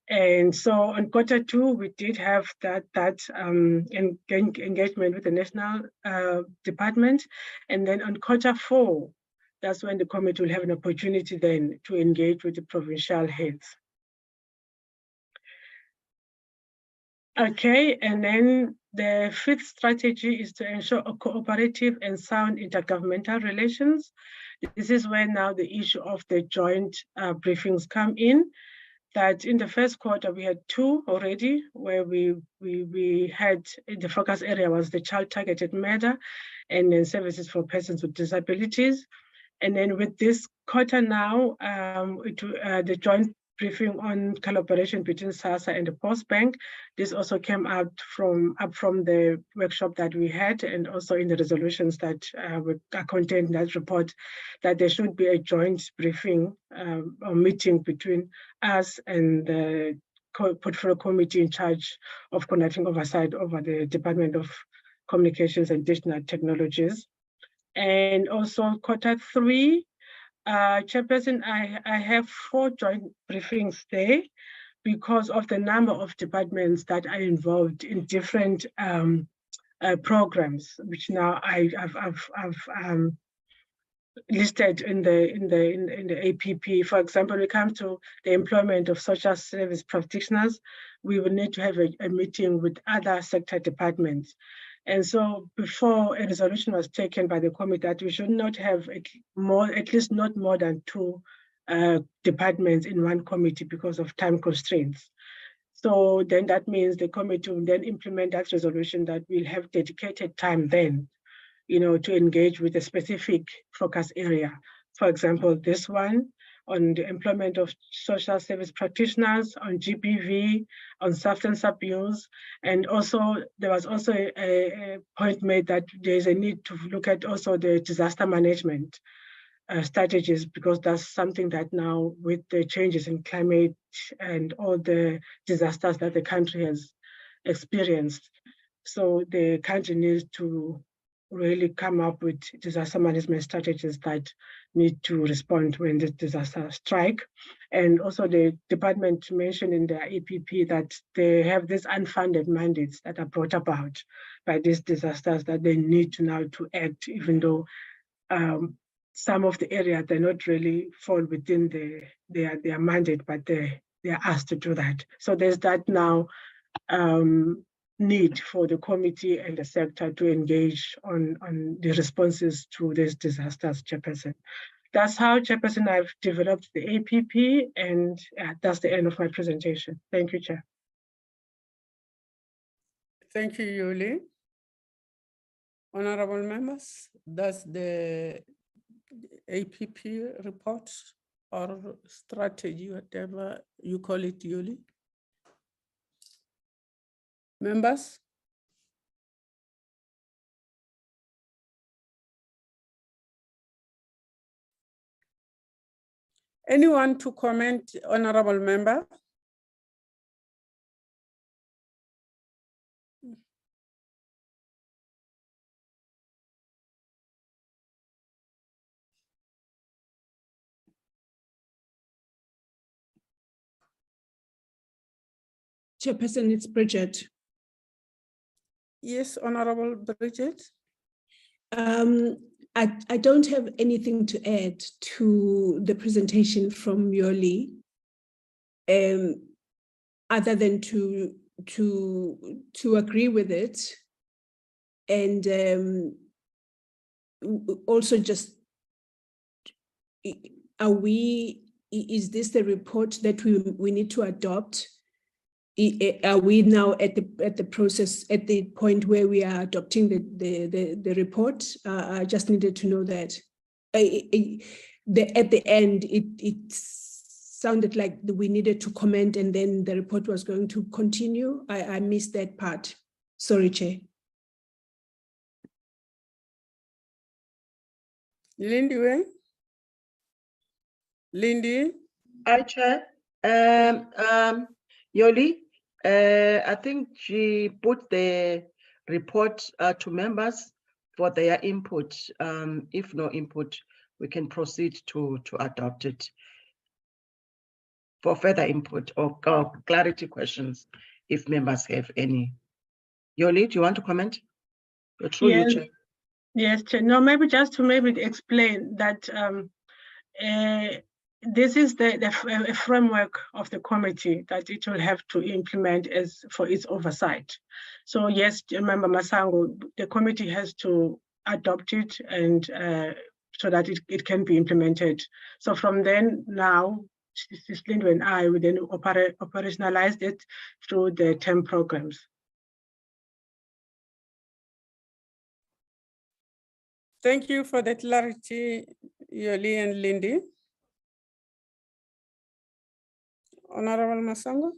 And so on Q2, we did have that engagement with the national department. And then on Q4, that's when the committee will have an opportunity then to engage with the provincial heads. Okay, and then the 5th strategy is to ensure a cooperative and sound intergovernmental relations. This is where now the issue of the joint briefings come in. That in the first quarter, we had 2 already, where we had, the focus area was the child targeted murder and then services for persons with disabilities. And then with this quarter now, the joint briefing on collaboration between SASSA and the Post Bank, this also came up from the workshop that we had, and also in the resolutions that are contained in that report, that there should be a joint briefing or meeting between us and the portfolio committee in charge of conducting oversight over the Department of Communications and Digital Technologies. And also Q3, Chairperson, I have 4 joint briefings there because of the number of departments that are involved in different programs, which now I've listed in the APP. For example, when it comes to the employment of social service practitioners, we will need to have a meeting with other sector departments. And so before a resolution was taken by the committee that we should not have at least not more than 2 departments in one committee because of time constraints. So then that means the committee will then implement that resolution that we'll have dedicated time then, to engage with a specific focus area. For example, this one on the employment of social service practitioners, on GBV, on substance abuse. And also, there was also a point made that there's a need to look at also the disaster management strategies, because that's something that now with the changes in climate and all the disasters that the country has experienced. So the country needs to really come up with disaster management strategies that need to respond when the disasters strike. And also the department mentioned in the EPP that they have these unfunded mandates that are brought about by these disasters that they need to now to act, even though some of the areas they not really fall within their mandate, but they are asked to do that. So there's that now need for the committee and the sector to engage on the responses to these disasters, Chairperson. That's how, Chairperson, I've developed the APP, and that's the end of my presentation. Thank you, Chair. Thank you, Yuli. Honorable members, does the APP report or strategy, whatever you call it, Yuli? Members? Anyone to comment, honorable member? Chairperson, it's Bridget. Yes, Honorable Bridget. I don't have anything to add to the presentation from Yoli, other than to agree with it, and also just is this the report that we need to adopt? Are we now at the point where we are adopting the report? I just needed to know that. At the end, it sounded like we needed to comment and then the report was going to continue. I missed that part. Sorry, Chair. Lindy. Lindy. Hi, Chair. Yoli, I think she put the report to members for their input. If no input, we can proceed to adopt it for further input or clarity questions if members have any. Yoli, do you want to comment? Yes, yes, Chair. No, maybe just to explain that this is the framework of the committee that it will have to implement as for its oversight. So yes, Member Masango, the committee has to adopt it and so that it can be implemented. So from then now, Lindy and I will then operationalize it through the term programs. Thank you for the clarity, Yoli and Lindy. Honorable Masango.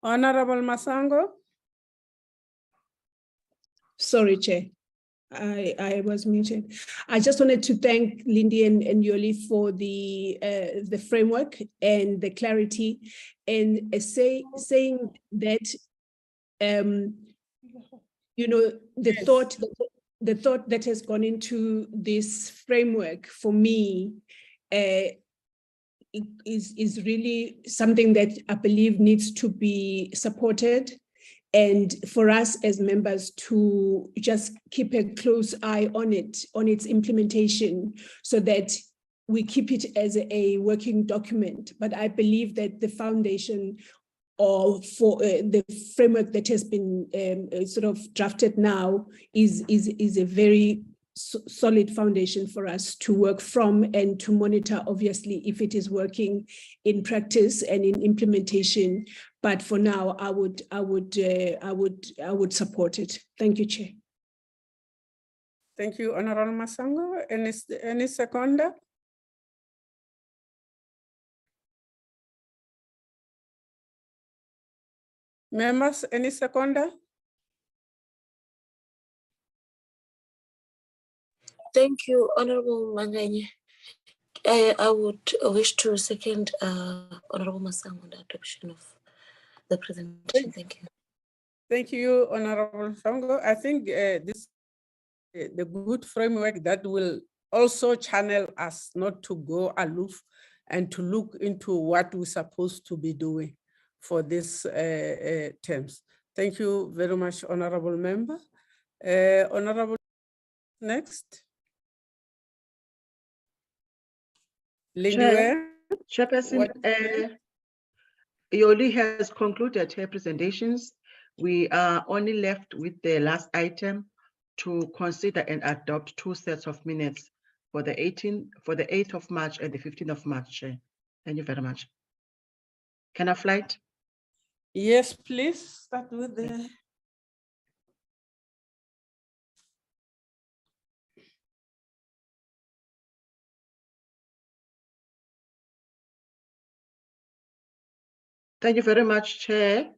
Honorable Masango. Sorry, Chair. I was muted. I just wanted to thank Lindy and Yoli for the framework and the clarity, and saying that you know, the thought that has gone into this framework for me is really something that I believe needs to be supported. And for us as members to just keep a close eye on it, on its implementation, so that we keep it as a working document. But I believe that the foundation or for the framework that has been sort of drafted now is a very solid foundation for us to work from and to monitor, obviously, if it is working in practice and in implementation. But for now, I would support it. Thank you, Chair. Thank you, Honorable Masango. Any seconder? Members, any seconder? Thank you, Honorable Manganye. I would wish to second Honorable Masango on the adoption of the presentation. Thank you. Thank you, Honorable Masango. I think this the good framework that will also channel us not to go aloof and to look into what we're supposed to be doing for these terms. Thank you very much, Honorable Member. Honorable, next. Chairperson, Yoli has concluded her presentations. We are only left with the last item to consider and adopt 2 sets of minutes for the 8th of March and the 15th of March. Chair. Thank you very much. Can I flight? Yes, please start with the. Thank you very much, Chair.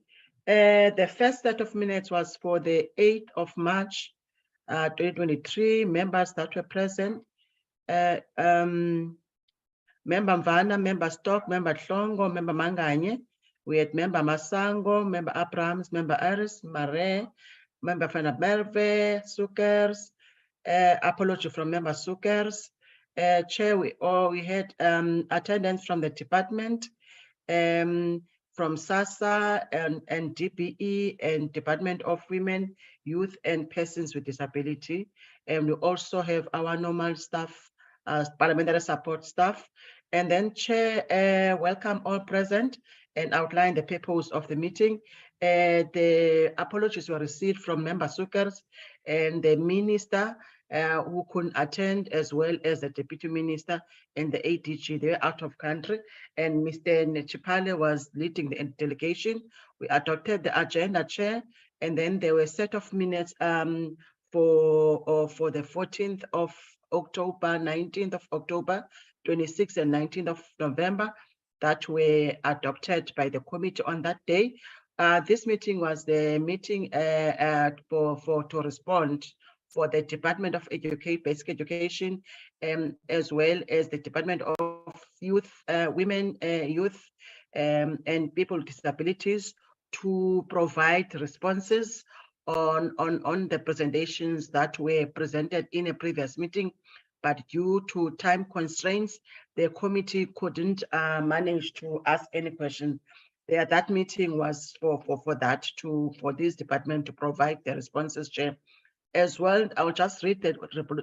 The first set of minutes was for the 8th of March, 2023. Members that were present. Member Mvana, Member Stock, Member Hlongo, Member Manganye. We had Member Masango, Member Abrahams, Member Aris, Mare, Member Fana Merve, Sukers. Apology from Member Sukers. Chair, we had attendance from the department, from SASSA and DPE and Department of Women, Youth and Persons with Disability. And we also have our normal staff, parliamentary support staff. And then Chair, welcome all present and outline the purpose of the meeting. The apologies were received from Member Sukers and the Minister who couldn't attend, as well as the Deputy Minister and the ADG. They were out of country, and Mr. Nechipale was leading the delegation. We adopted the agenda, Chair, and then there were a set of minutes for the 14th of October, 19th of October, 26th and 19th of November that were adopted by the committee on that day. This meeting was the meeting to respond for the Department of Basic Education, as well as the Department of Youth, Women, Youth, and People with Disabilities, to provide responses on the presentations that were presented in a previous meeting. But due to time constraints, the committee couldn't manage to ask any question. That meeting was for this department to provide the responses, Chair. As well, I'll just read the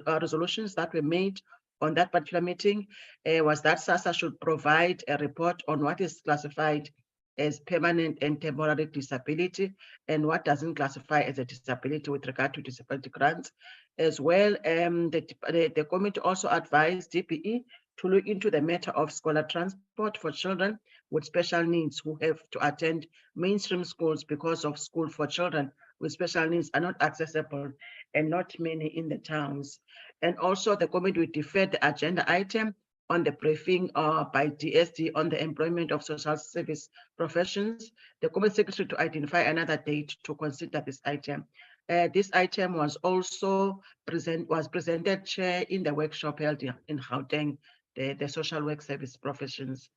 resolutions that were made on that particular meeting. Was that SASSA should provide a report on what is classified as permanent and temporary disability and what doesn't classify as a disability with regard to disability grants. As well, the committee also advised DPE to look into the matter of scholar transport for children with special needs who have to attend mainstream schools because of school for children with special needs are not accessible and not many in the towns. And also the committee will defer the agenda item on the briefing by DSD on the employment of social service professions. The committee secretary to identify another date to consider this item. This item was also presented, Chair, in the workshop held in Gauteng, the social work service professions.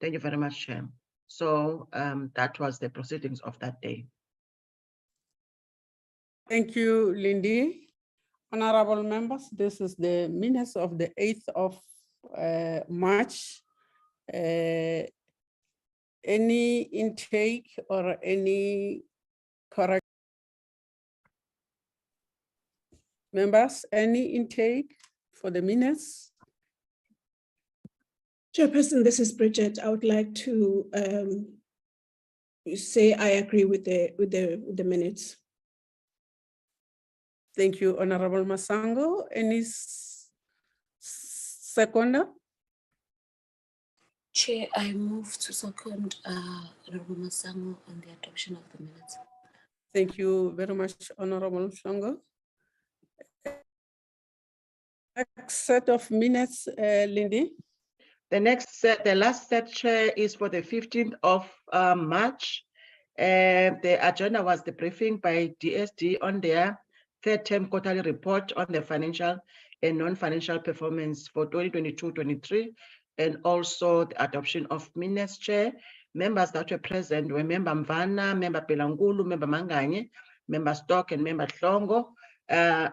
Thank you very much, Chair. So that was the proceedings of that day. Thank you, Lindy. Honorable members, this is the minutes of the 8th of March. Any intake or any correct? Members, any intake for the minutes? Chairperson, this is Bridget. I would like to say I agree with the minutes. Thank you, Honorable Masango. Any seconder? Chair, I move to second Honorable Masango on the adoption of the minutes. Thank you very much, Honorable Hlongo. Next set of minutes, Lindy. The next set, the last set, Chair, is for the 15th of March. The agenda was the briefing by DSD on their third-term quarterly report on the financial and non-financial performance for 2022-23, and also the adoption of minutes, Chair. Members that were present were Member Mvana, Member Pelangulu, Member Manganye, Member Stock, and Member Hlongo,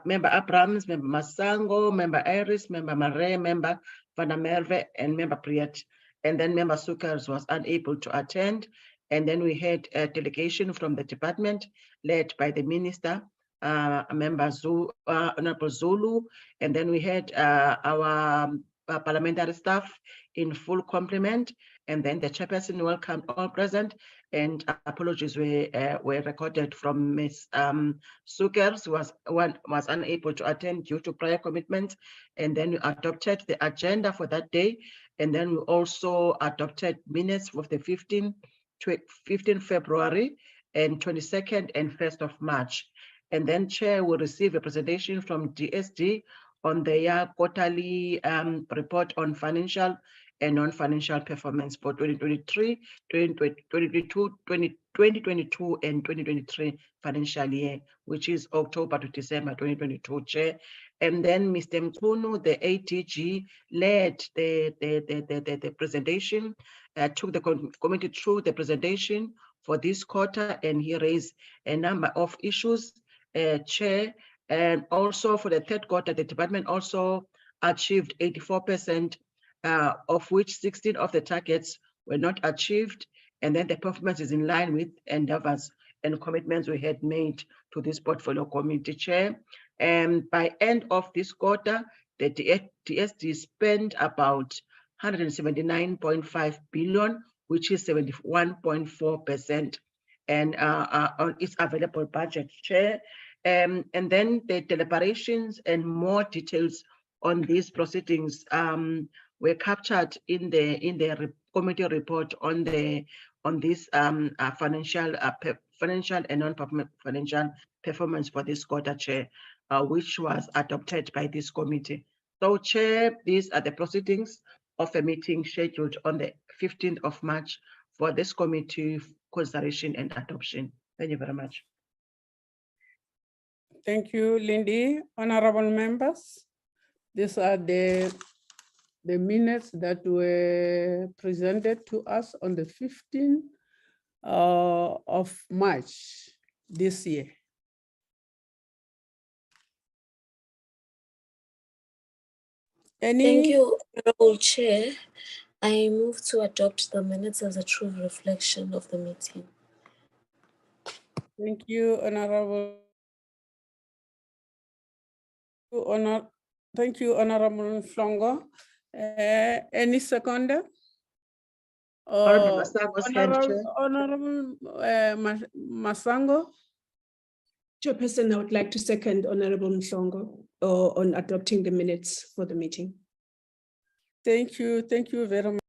Member Abrams, Member Masango, Member Iris, Member Mare, Member Vana Merve, and Member Priet. And then Member Sukers was unable to attend. And then we had a delegation from the department led by the Minister, Member Honorable Zulu, and then we had our parliamentary staff in full complement, and then the chairperson welcomed all present, and apologies were recorded from Ms. Sukers, who was unable to attend due to prior commitments, and then we adopted the agenda for that day, and then we also adopted minutes of the 15th 15 February, and 22nd and 1st of March. And then Chair will receive a presentation from DSD on their quarterly report on financial and non-financial performance for 2023, 2022, and 2023 financial year, which is October to December 2022, Chair. And then Mr. Mkunu, the ATG, led the presentation, took the committee through the presentation for this quarter, and he raised a number of issues, Chair. And also for the third quarter, the department also achieved 84%, of which 16 of the targets were not achieved. And then the performance is in line with endeavors and commitments we had made to this portfolio committee, Chair. And by end of this quarter, the DSD spent about 179.5 billion, which is 71.4%, and on its available budget, Chair. And then the deliberations and more details on these proceedings were captured in the committee report on this financial and non-financial performance for this quarter, Chair, which was adopted by this committee. So, Chair, these are the proceedings of a meeting scheduled on the 15th of March for this committee consideration and adoption. Thank you very much. Thank you, Lindy. Honorable members, these are the minutes that were presented to us on the 15th of March this year. Thank you, Honorable Chair. I move to adopt the minutes as a true reflection of the meeting. Thank you, Honorable. Thank you, Honorable Flongo. Any seconder? Honorable Masango? Chairperson, I would like to second Honorable Mhlongo on adopting the minutes for the meeting. Thank you very much.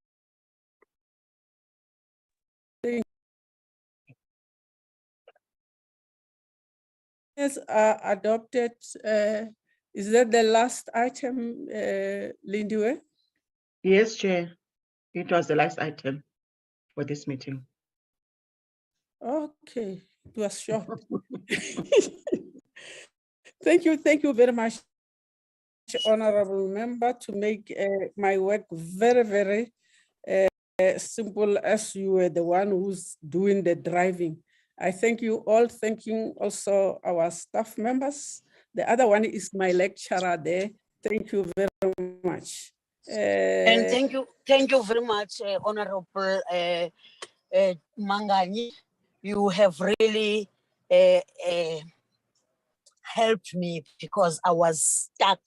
Yes, adopted. Is that the last item, Lindiwe? Yes, Chair. It was the last item for this meeting. Okay, it was short. Thank you very much, Honorable Member, to make my work very, very simple, as you were the one who's doing the driving. I thank you all, thanking also our staff members. The other one is my lecturer there. Thank you very much. And thank you very much, Honorable Manganyi. You have really helped me because I was stuck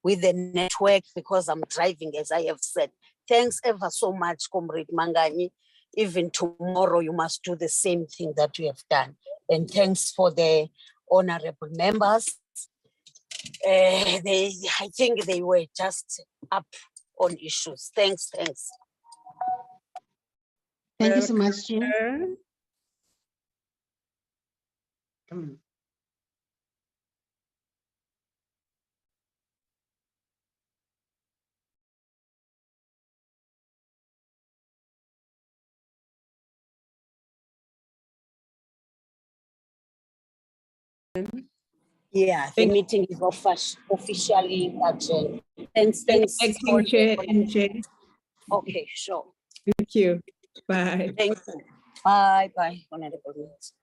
with the network because I'm driving, as I have said. Thanks ever so much, Comrade Manganyi. Even tomorrow, you must do the same thing that you have done. And thanks for the honorable members. I think they were just up on issues. Thanks. Thank you so much, Chair. Yeah, the meeting is officially adjourned. Thanks. Acting Chair and Chair. Okay, sure. Thank you. Bye. Thank you. Bye, honorable members.